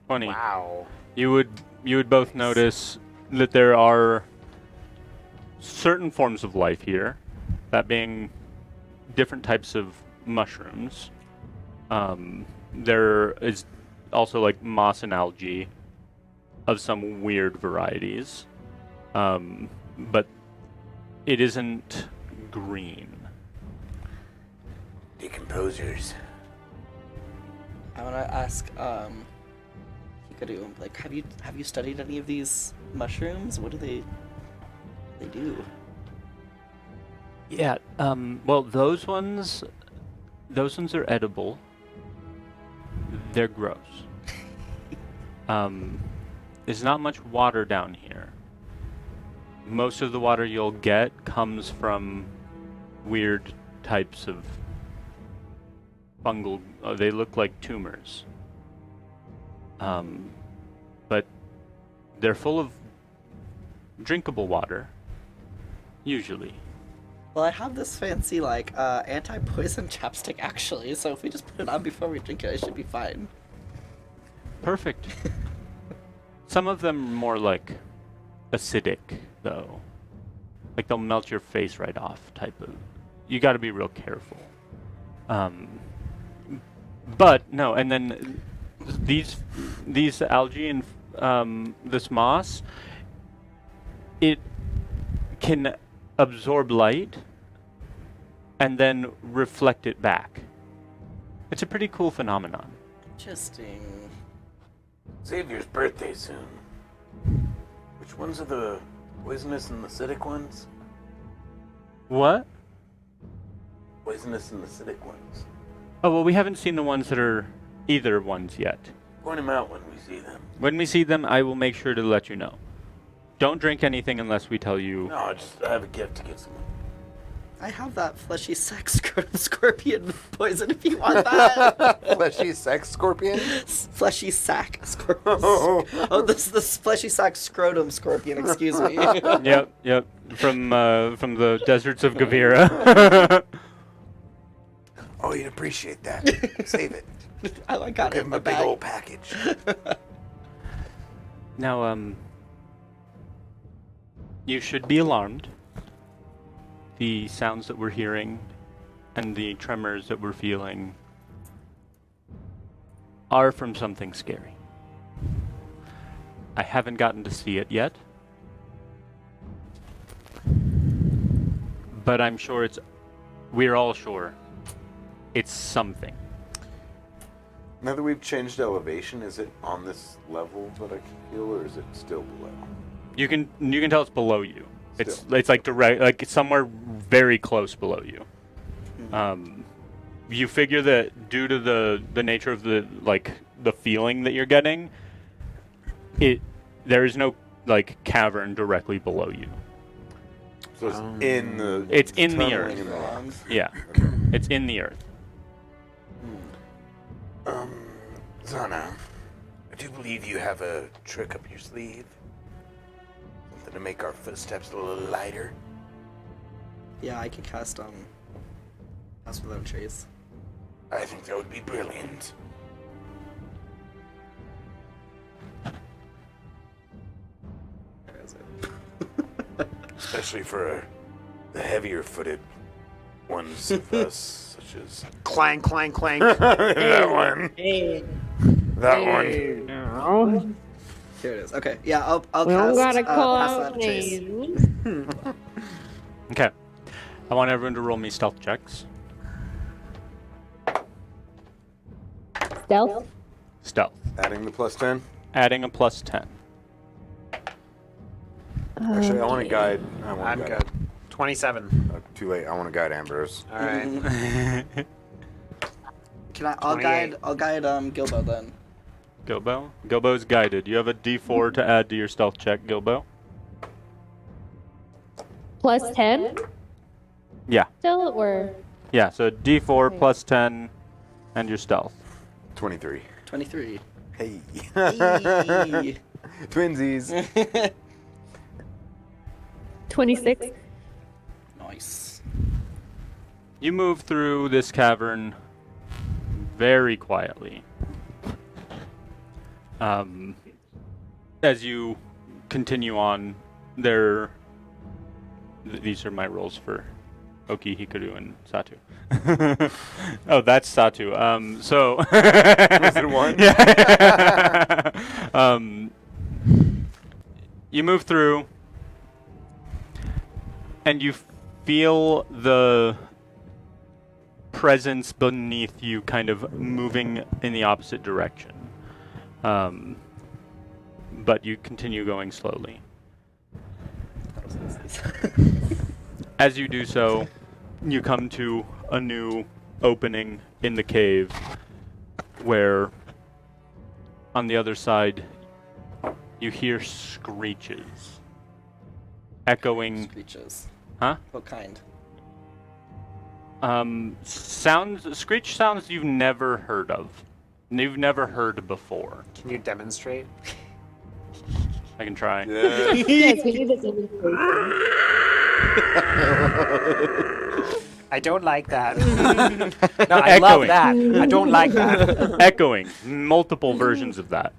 20. Wow. You would both notice that there are certain forms of life here, that being different types of mushrooms. There is also like moss and algae of some weird varieties, but it isn't green. Decomposers. I want to ask, Hikaru, like, have you studied any of these mushrooms? What do they do? Yeah. Well, those ones are edible. They're gross. There's not much water down here. Most of the water you'll get comes from weird types of fungal. They look like tumors. But they're full of drinkable water. Usually. Well, I have this fancy, like, anti-poison chapstick, actually, so if we just put it on before we drink it, it should be fine. Perfect. Some of them are more like acidic, though. Like they'll melt your face right off type of. You got to be real careful. But no, and then these algae and this moss, it can absorb light and then reflect it back. It's a pretty cool phenomenon. Interesting. Xavier's birthday soon. Which ones are the poisonous and acidic ones? What? Poisonous and acidic ones. Oh, well, we haven't seen the ones that are either ones yet. Point them out when we see them. When we see them, I will make sure to let you know. Don't drink anything unless we tell you. No, I have a gift to give someone. 'Cause I don't want them to die. Perfect. Some of them are more like acidic, though. Like they'll melt your face right off type of. You got to be real careful. Some of them are more like acidic. But no, and then these I have that fleshy sex scorpion poison if you want that. Fleshy sex scorpion? Fleshy sack scorpion. Oh, this fleshy sack scrotum scorpion, excuse me. Yep. From the deserts of Gavira. Oh, you'd appreciate that. Save it. I got it Give in him the a big bag. old package. Now, you should be alarmed. The sounds that we're hearing and the tremors that we're feeling are from something scary. I haven't gotten to see it yet, but I'm sure we're all sure it's something. Now that we've changed elevation, is it on this level that I can feel, or is it still below? You can tell it's below you. Still. It's like direct, like somewhere very close below you. You figure that due to the nature of the feeling that you're getting, there is no like cavern directly below you. So it's in the. It's in the tunneling earth. in the rocks. Yeah, it's in the earth. Zana, I do believe you have a trick up your sleeve. Something to make our footsteps a little lighter. Yeah, I can cast without a trace. I think that would be brilliant. Where is it? Especially for the heavier-footed ones of us, such as Clang, clang, clang. that one. That one. Here it is. Okay, yeah, I'll We don't cast gotta call pass out without a trace. names. Okay, I want everyone to roll me stealth checks. Stealth? Stealth, Adding the +10. adding a +10. Actually, I want to guide. I'm good. 27. Too late. I want to guide Ambrose. All right. I'll 28. guide Gilbo then. Gilbo? Gilbo's guided. You have a D4 to add to your stealth check, Gilbo. Plus 10 Yeah. still, or? Yeah, so D4 +10 and your stealth. 23. 23. Hey. Hey. Twinsies. 26. Nice. You move through this cavern very quietly. As you continue on, these are my rolls for Oki, Hikaru, and Satu. Oh, that's Satu. So Was it one? Yeah. You move through, and you feel the presence beneath you kind of moving in the opposite direction. But you continue going slowly. As you do so, you come to a new opening in the cave where on the other side you hear screeches echoing. Screeches. Huh? What kind? Screech sounds you've never heard of. You've never heard before. Can you demonstrate? I can try. Yeah. Yes, we need a demonstration. I don't like that. No, I love Echoing. that. I don't like that. Echoing. Multiple versions of that.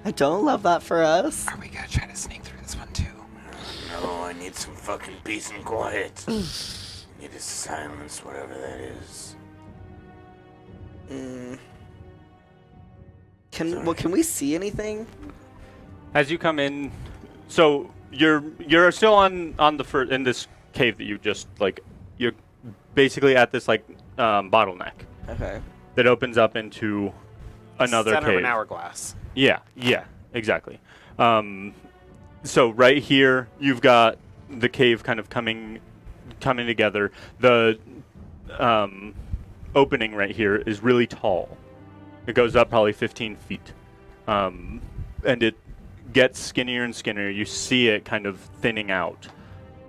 I don't love that for us. Are we gonna try to sneak through this one too? No, I need some fucking peace and quiet. I need to silence whatever that is. Can we see anything? As you come in, so you're still on the in this cave that you just you're basically at this bottleneck Okay. that opens up into another Center cave. of an hourglass. Yeah, exactly. So right here you've got the cave kind of coming together. The opening right here is really tall. It goes up probably 15 feet. And it gets skinnier and skinnier. You see it kind of thinning out.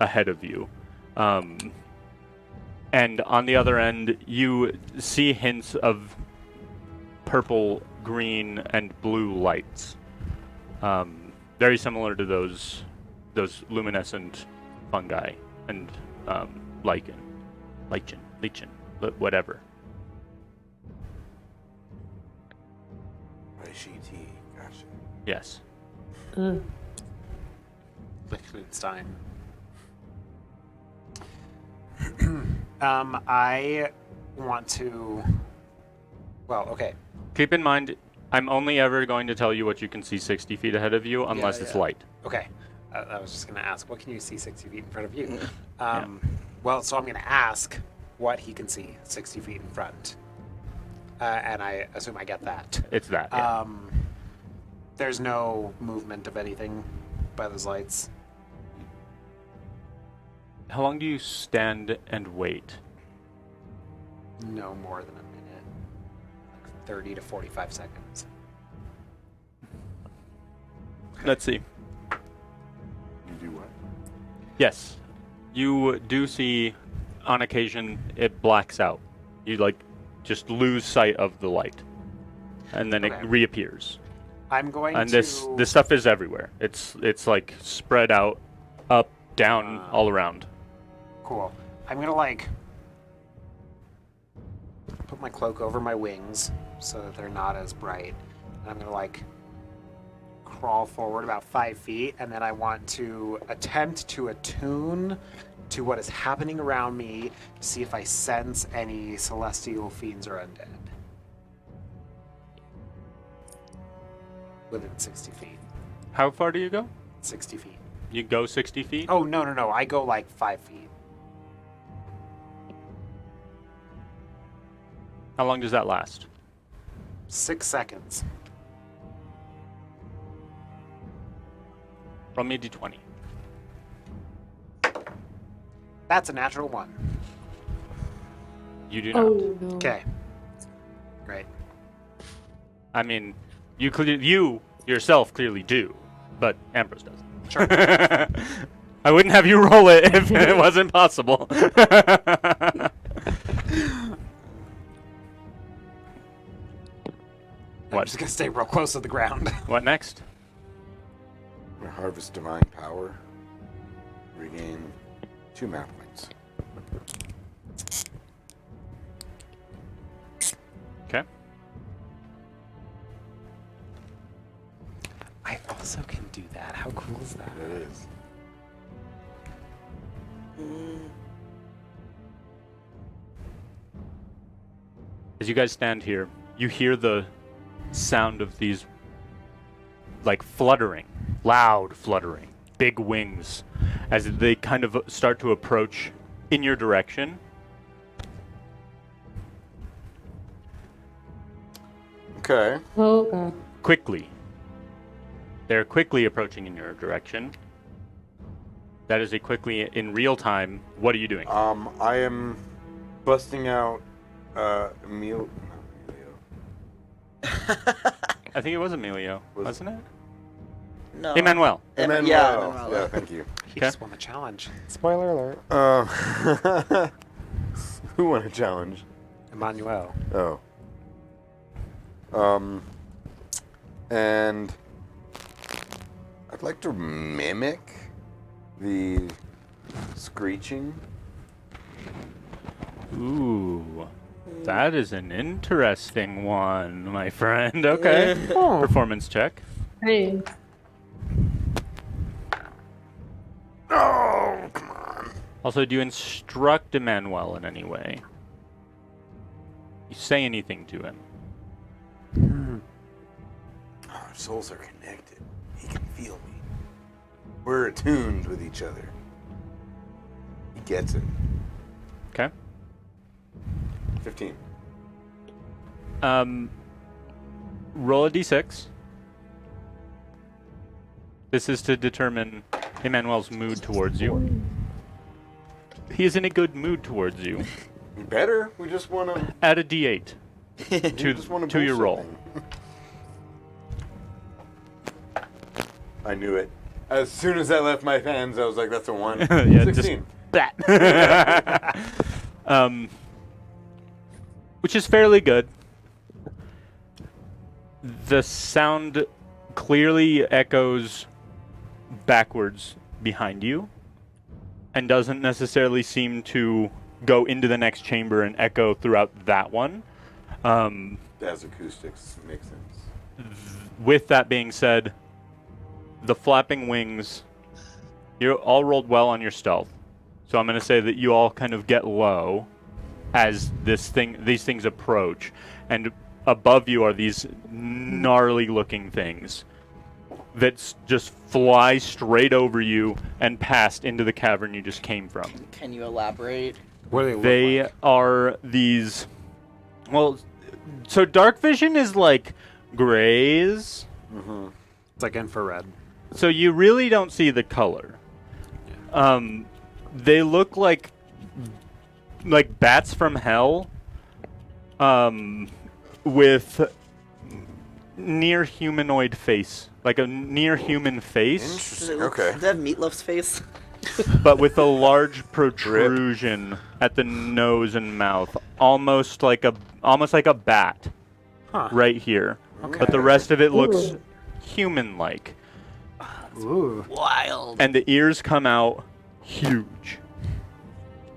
ahead of you. And on the other end, you see hints of purple, green, and blue lights. Very similar to those luminescent fungi and lichen, whatever. IGT, gotcha. Yes. Liechtenstein. I want to. Well, okay. Keep in mind, I'm only ever going to tell you what you can see 60 feet ahead of you, unless it's light. Okay. I was just going to ask, what can you see 60 feet in front of you? Yeah. Well, so I'm going to ask what he can see 60 feet in front. And I assume I get that. It's that. Yeah. There's no movement of anything by those lights. How long do you stand and wait? No more than a minute. Like 30 to 45 seconds. Let's see. You do what? Yes. You do see, on occasion, it blacks out. You, just lose sight of the light. And then Okay. it reappears. I'm going And to... this stuff is everywhere. It's spread out, up, down, all around. Cool. I'm gonna put my cloak over my wings so that they're not as bright. And I'm gonna crawl forward about 5 feet, and then I want to attempt to attune to what is happening around me to see if I sense any celestial fiends or undead. Within 60 feet. How far do you go? 60 feet. You go 60 feet? Oh, no. I go 5 feet. How long does that last? 6 seconds. Roll me a d20. That's a natural 1. You do not. Oh no. Okay. Great. I mean, you yourself clearly do, but Ambrose doesn't. Sure. I wouldn't have you roll it if it wasn't possible. I'm What? just gonna stay real close to the ground. What next? I'm gonna harvest divine power. Regain 2 map points. Okay. I also can do that. How cool is that? It is. As you guys stand here, you hear the sound of these, fluttering, loud fluttering, big wings, as they kind of start to approach in your direction. Okay. Oh god. Quickly. They're quickly approaching in your direction. That is a quickly in real time. What are you doing? I am busting out Emilio. I think it was Emilio, wasn't it? No. Emmanuel. Emmanuel. Yeah, Emmanuel. Yeah, thank you. He Okay. just won the challenge. Spoiler alert. Who won a challenge? Emmanuel. Oh. And I'd like to mimic the screeching. Ooh. That is an interesting one, my friend. Okay. Performance check. Hey. Oh, come on. Also, do you instruct Emmanuel in any way? You say anything to him? Our souls are connected. He can feel me. We're attuned with each other. He gets it. Okay. 15. Roll a d6. This is to determine Emmanuel's mood towards you. He is in a good mood towards you. Better. We just want to. Add a d8 to your roll. I knew it. As soon as I left my hands, I was like, "That's a 1." Yeah, just 16. Blat. Which is fairly good. The sound clearly echoes backwards behind you and doesn't necessarily seem to go into the next chamber and echo throughout that one. As acoustics makes sense. With that being said, the flapping wings, you're all rolled well on your stealth. So I'm going to say that you all kind of get low as these things approach, and above you are these gnarly looking things that just fly straight over you and past into the cavern you just came from. Can you elaborate? What do they look They like? are these, well, so dark vision is like grays, It's like infrared. so you really don't see the color. They look like bats from hell, with near humanoid face, like a near human face, Interesting. Okay. Does it have Meatloaf's face? but with a large protrusion at the nose and mouth, almost like a bat Huh. right here. Okay. But the rest of it looks Ooh. human-like, Ooh. Wild. and the ears come out huge.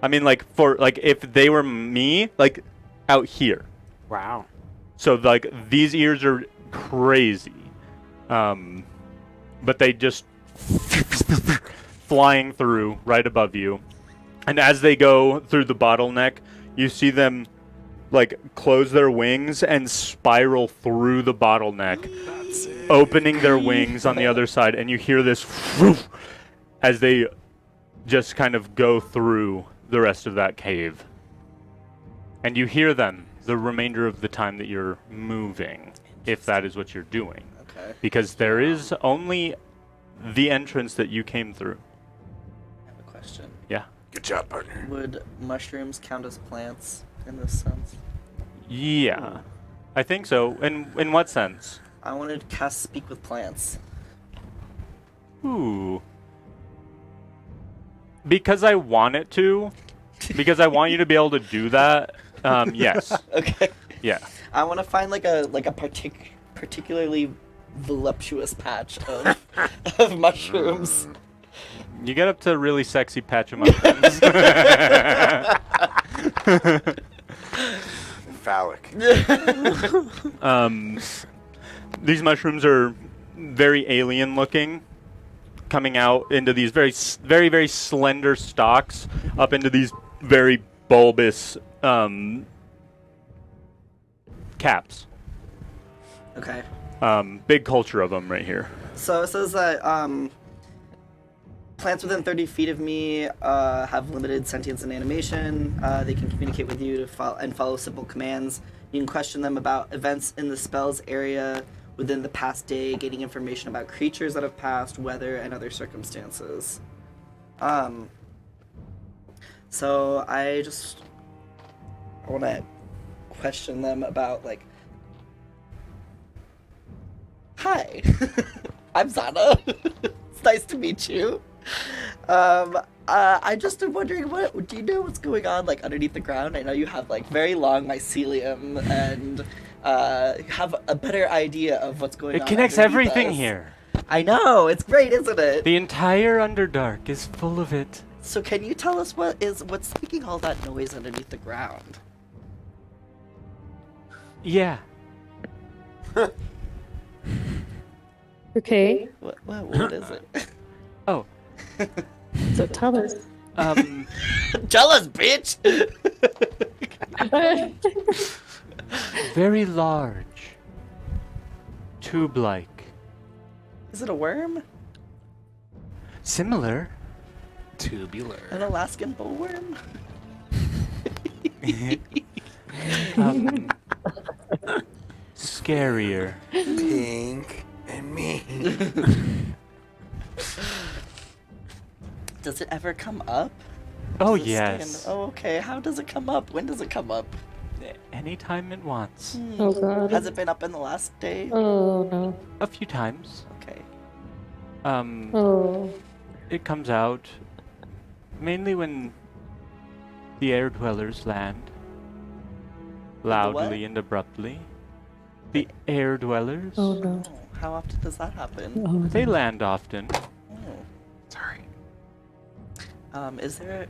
I mean, like if they were me, like out here. Wow. So like these ears are crazy, but they just flying through right above you, and as they go through the bottleneck, you see them like close their wings and spiral through the bottleneck, opening their wings on the other side, and you hear this as they just kind of go through the rest of that cave, and you hear them the remainder of the time that you're moving, if that is what you're doing. Okay. Because there is only the entrance that you came through. I have a question. Yeah. Good job, partner. Would mushrooms count as plants in this sense? Yeah. I think so. In what sense? I wanted to cast Speak with Plants. Ooh. Because I want it to. Because I want you to be able to do that. Yes. Okay. Yeah. I want to find like a particularly voluptuous patch of of mushrooms. You get up to a really sexy patch of mushrooms. Phallic. These mushrooms are very alien looking, coming out into these very, very slender stalks up into these very bulbous caps. Okay. Big culture of them right here. So it says that plants within 30 feet of me have limited sentience and animation. They can communicate with you to follow simple commands. You can question them about events in the spell's area within the past day, gaining information about creatures that have passed, weather, and other circumstances. So I want to question them about, like, hi, I'm Zana. It's nice to meet you. I just am wondering, do you know what's going on, like, underneath the ground? I know you have, like, very long mycelium and have a better idea of what's going on. It connects underneath everything us. here. I know, it's great, isn't it? The entire Underdark is full of it. So can you tell us what's making all that noise underneath the ground? Yeah. Okay, What is it? Oh. so tell us. Tell us, bitch! Very large. Tube-like. Is it a worm? Similar. Tubular. An Alaskan bullworm? Scarier. Pink and me. Does it ever come up? Oh, Does it stand- yes. Oh, okay. How does it come up? When does it come up? Anytime it wants. Oh god. Has it been up in the last day? Oh no. A few times. Okay. Oh. It comes out mainly when the air dwellers land. Loudly and abruptly. The air dwellers. Oh no. Oh, how often does that happen? Oh, They no. land often. Oh. Sorry. Is there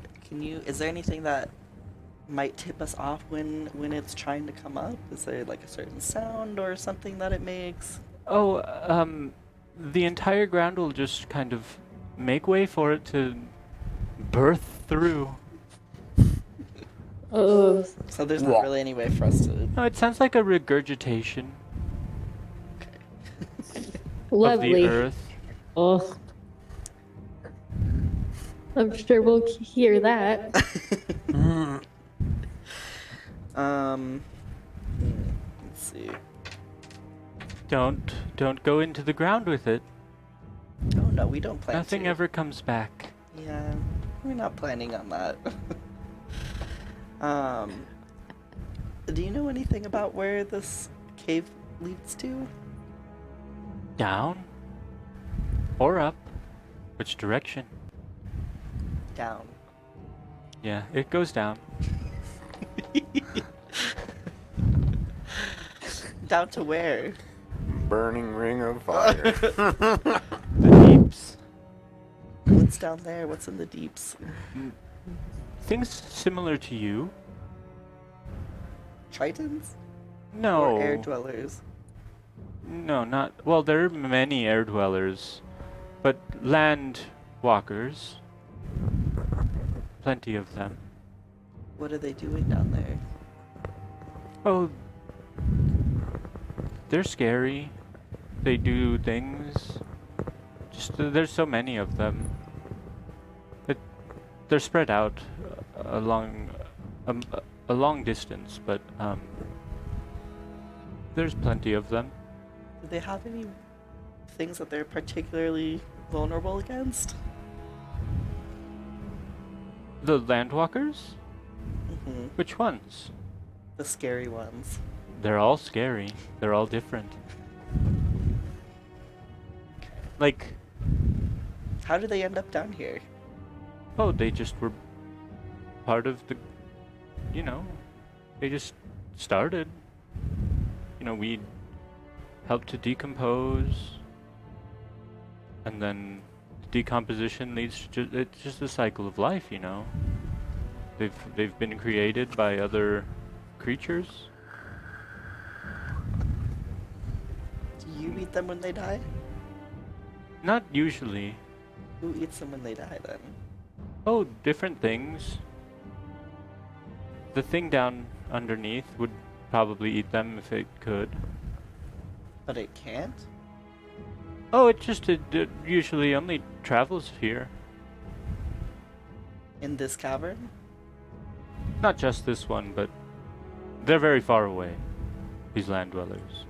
anything that might tip us off when it's trying to come up? Is there like a certain sound or something that it makes? Oh, the entire ground will just kind of make way for it to birth through. Oh. So there's not really any way for us to. No, it sounds like a regurgitation of Lovely. the earth. Oh. I'm sure we'll hear that. Let's see. Don't go into the ground with it. Oh no, we don't plan Nothing to. ever comes back. Yeah, we're not planning on that. Do you know anything about where this cave leads to? Down or up? Which direction? Down. Yeah, it goes down. Down to where? Burning ring of fire. The deeps. What's down there? What's in the deeps? Things similar to you. Tritons? No. Or air dwellers? No, not. Well, there are many air dwellers, but land walkers. Plenty of them. What are they doing down there? Oh, they're scary. They do things. Just there's so many of them. They're spread out along a long distance, but there's plenty of them. Do they have any things that they're particularly vulnerable against? The landwalkers? Mm-hmm. Which ones? The scary ones. They're all scary. They're all different. Like, How did they end up down here? oh, they just were part of the, you know, they just started. You know, we helped to decompose, and then decomposition leads to it's just a cycle of life, you know. They've been created by other creatures. Do you eat them when they die? Not usually. Who eats them when they die then? Oh, different things. The thing down underneath would probably eat them if it could. But it can't? Oh, it usually only travels here. In this cavern? Not just this one, but they're very far away, these land dwellers.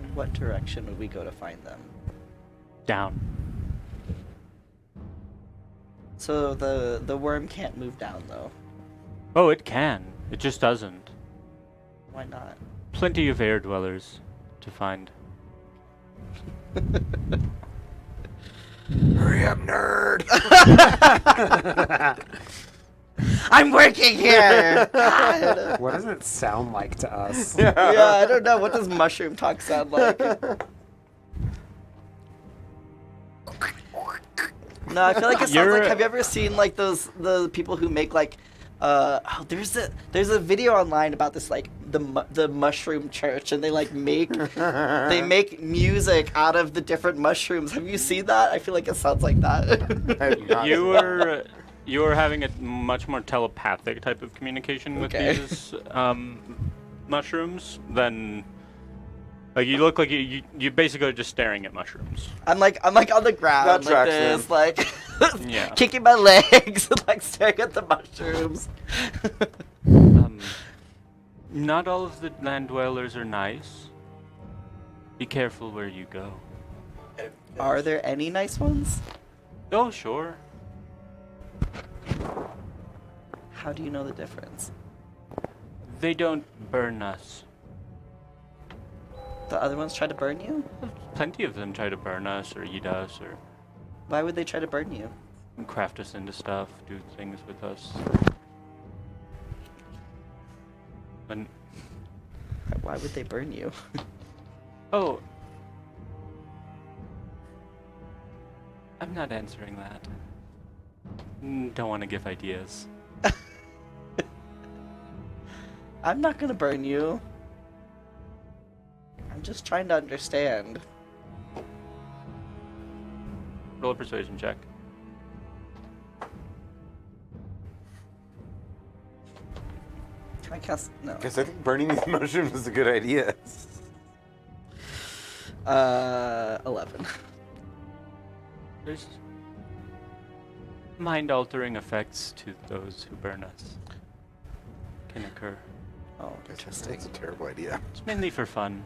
In what direction would we go to find them? Down. So the worm can't move down though. Oh, it can. It just doesn't. Why not? Plenty of air dwellers to find. Hurry up, nerd! I'm working here! God. What does it sound like to us? Yeah, I don't know. What does mushroom talk sound like? No, I feel like it sounds You're- like. Have you ever seen like the people who make like, there's a video online about this like the mushroom church, and they like make music out of the different mushrooms. Have you seen that? I feel like it sounds like that. You were having a much more telepathic type of communication with Okay. these mushrooms than like you look like you basically are just staring at mushrooms. I'm like on the ground That like tracks, this, man. like Yeah. kicking my legs, and, like staring at the mushrooms. Not all of the land dwellers are nice. Be careful where you go. Are there any nice ones? Oh, sure. How do you know the difference? They don't burn us. The other ones try to burn you? Plenty of them try to burn us or eat us or Why would they try to burn you? craft us into stuff, do things with us. And Why would they burn you? oh, I'm not answering that. Don't want to give ideas. I'm not gonna burn you. I'm just trying to understand. Roll a persuasion check. Can I cast? No. Guess I think burning these mushrooms is a good idea. 11. There's mind-altering effects to those who burn us. Can occur. Oh, That's interesting. a terrible idea. It's mainly for fun.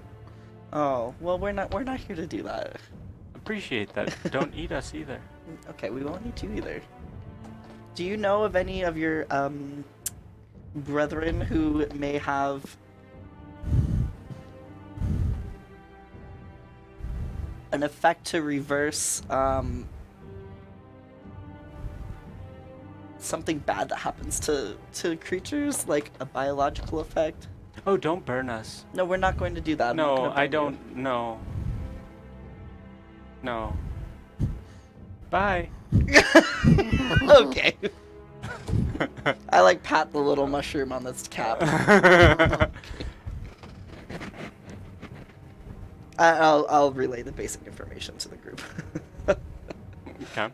Oh, well, we're not here to do that. Appreciate that. Don't eat us either. Okay, we won't need to either. Do you know of any of your brethren who may have an effect to reverse something bad that happens to creatures, like a biological effect? Oh, don't burn us. No, we're not going to do that. I'm not No, gonna I burn don't. No. No. Bye. you. Okay. I like pat the little mushroom on this cap. I'll relay the basic information to the group. Okay.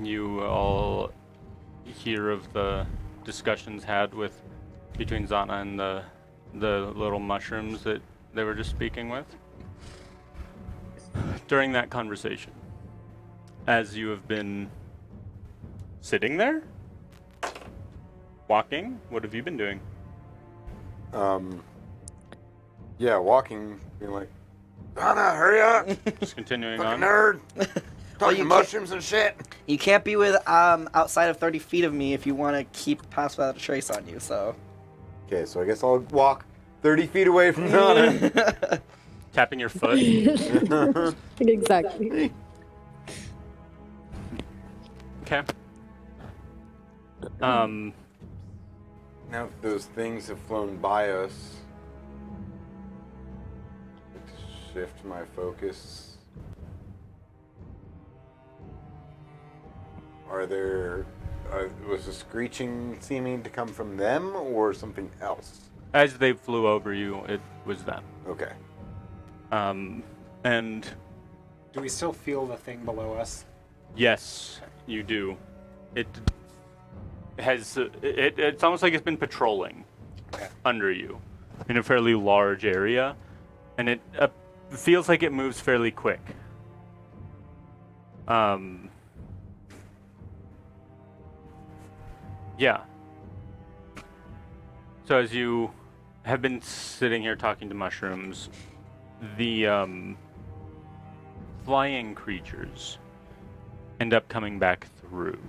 You all hear of the discussions had between Zana and the little mushrooms that they were just speaking with. During that conversation, as you have been sitting there, walking, what have you been doing? Yeah, walking, being like, Donna, hurry up! Just continuing Fucking on. nerd! Talking you mushrooms and shit! You can't be with outside of 30 feet of me if you want to keep pass without a trace on you. So. okay, so I guess I'll walk 30 feet away from Donna. Tapping your foot. Exactly. Okay. Now, if those things have flown by us, shift my focus. Was the screeching seeming to come from them or something else? As they flew over you, it was them. Okay. And Do we still feel the thing below us? yes, you do. It has. It's almost like it's been patrolling Okay. under you in a fairly large area, and it feels like it moves fairly quick. Yeah. So as you have been sitting here talking to mushrooms, the flying creatures end up coming back through.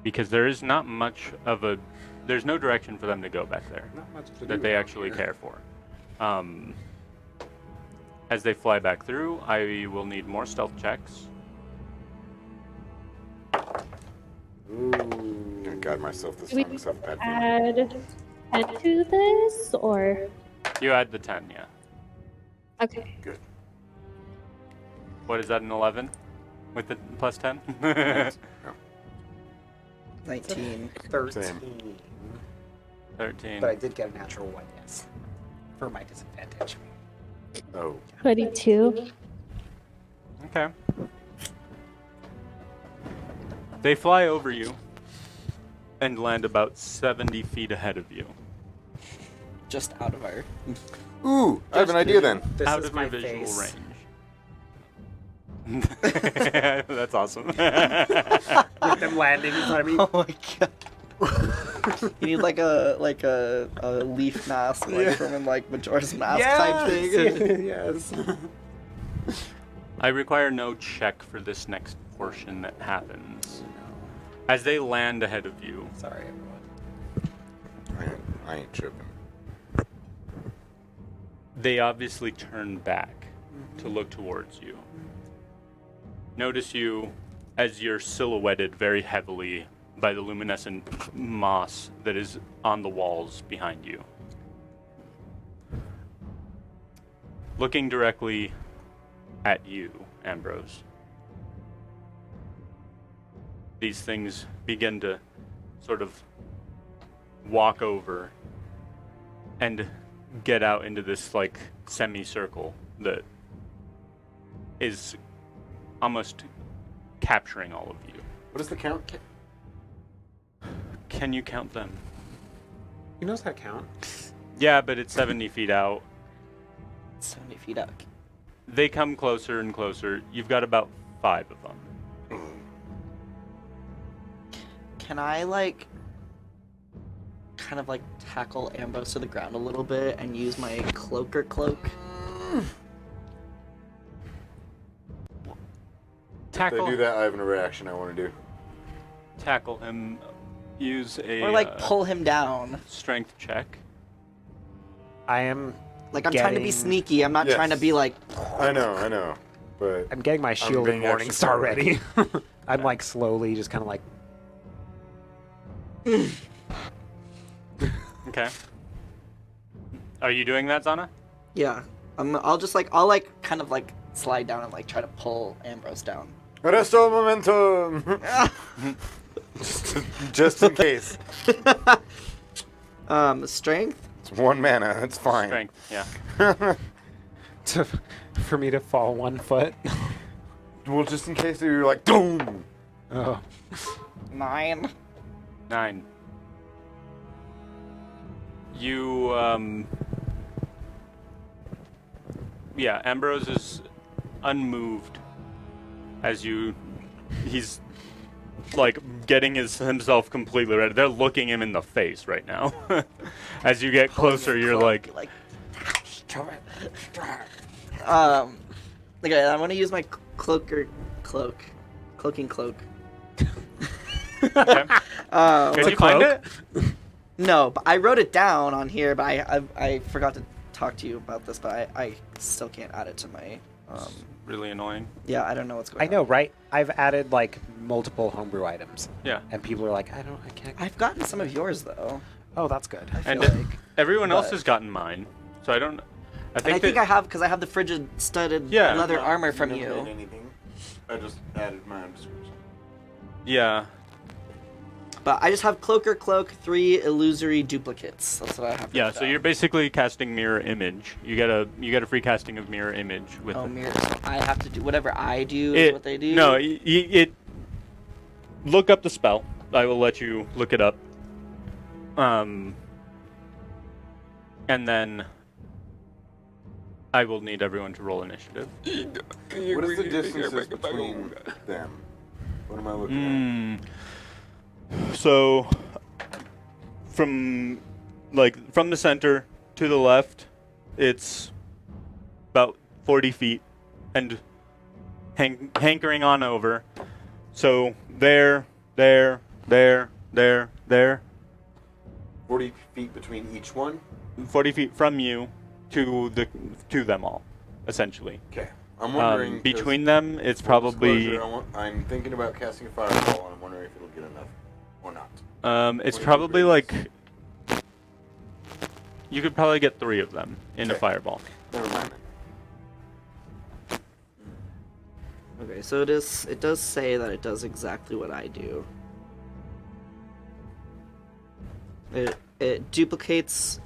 Because there is not much of a... There's no direction for them to go back there Not much to that do they down actually here. care for. As they fly back through, I will need more stealth checks. Ooh. I got myself this Do we time because I have a bad feeling. add to this, or You add the 10, yeah. okay? What is that, an 11? With the plus 10? 19. 13. Same. 13. But I did get a natural one, yes. For my disadvantage. Oh. 22. Okay. They fly over you and land about 70 feet ahead of you. Just out of our. Ooh, I have an idea then. This out is of my your visual face. range. That's awesome. With them landing in front of me. Oh my god. You need like a leaf mask, like from in like Majora's Mask type thing. Yes. I require no check for this next portion that happens. As they land ahead of you, Sorry, everyone. I ain't tripping. They obviously turn back to look towards you. Notice you as you're silhouetted very heavily by the luminescent moss that is on the walls behind you. Looking directly at you, Ambrose, these things begin to sort of walk over and get out into this like semicircle that is almost capturing all of you. What is the count? Can you count them? He knows how to count. Yeah, but it's 70 feet out. 70 feet up. They come closer and closer. You've got about 5 of them. Can I, like, kind of, like, tackle Ambrose to the ground a little bit and use my cloak? If Tackle, they do that, I have a reaction I want to do. tackle him. Use a Or, like, pull him down. strength check. I am. Like, I'm trying to be Getting- sneaky. I'm not Yes. trying to be, like... I know. But I'm getting my shield and being morning extra star smart. ready. I'm like slowly, just kind of like. Okay. Are you doing that, Zana? Yeah. I'll, like, kind of, like, slide down and, like, try to pull Ambrose down. Resto momentum. Just in case. Strength? It's 1 mana. It's fine. Strength, yeah. For me to fall 1 foot. Well, just in case you're like, boom. Oh. 9. 9. You, yeah, Ambrose is unmoved as he's like getting himself completely ready. They're looking him in the face right now. As you get closer, you're like, Okay, I'm gonna use my cloaking cloak. okay. Could you find it? No, but I wrote it down on here, but I forgot to talk to you about this, but I still can't add it to my. Really annoying. Yeah, I don't know what's going I on. know, right? I've added like multiple homebrew items, Yeah. and people are like, I can't. I've gotten some of yours though. Oh, that's good. I feel And like. everyone else but- has gotten mine, so I don't. I And I think that, I have because I have the frigid studded Yeah. leather armor from Never you. made anything. I just added my own description. Yeah. But I just have cloak, 3 illusory duplicates. That's what I have. Yeah. written So down. you're basically casting mirror image. You get a free casting of mirror image with Oh, it. mirror. I have to do whatever I do is what they do. No, it. Look up the spell. I will let you look it up. And then I will need everyone to roll initiative. What is the distances between them? What am I looking at? So, from the center to the left, it's about 40 feet, and hankering on over. So there. 40 feet between each one? 40 feet from you to them all, essentially. Okay. I'm wondering. 'cause Between them, it's full probably disclosure, I'm thinking about casting a fireball, and I'm wondering if it'll get enough or not. it's 22 probably degrees. like you could probably get 3 of them in a Okay. fireball. Never mind. Okay, so it does say that it does exactly what I do. It duplicates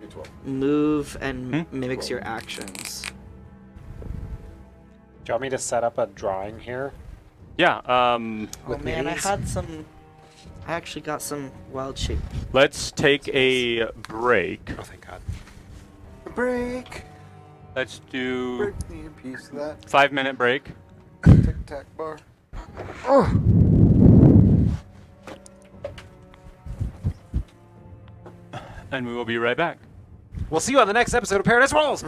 You're 12. move and Hmm? mimics your actions. Do you want me to set up a drawing here? Yeah. Oh With man, minis? I actually got some wild shape. Let's take a break. Oh, thank God. Break! Let's do Break me a piece of that 5-minute break. tic-tac bar. And we will be right back. We'll see you on the next episode of Paradise Rolls.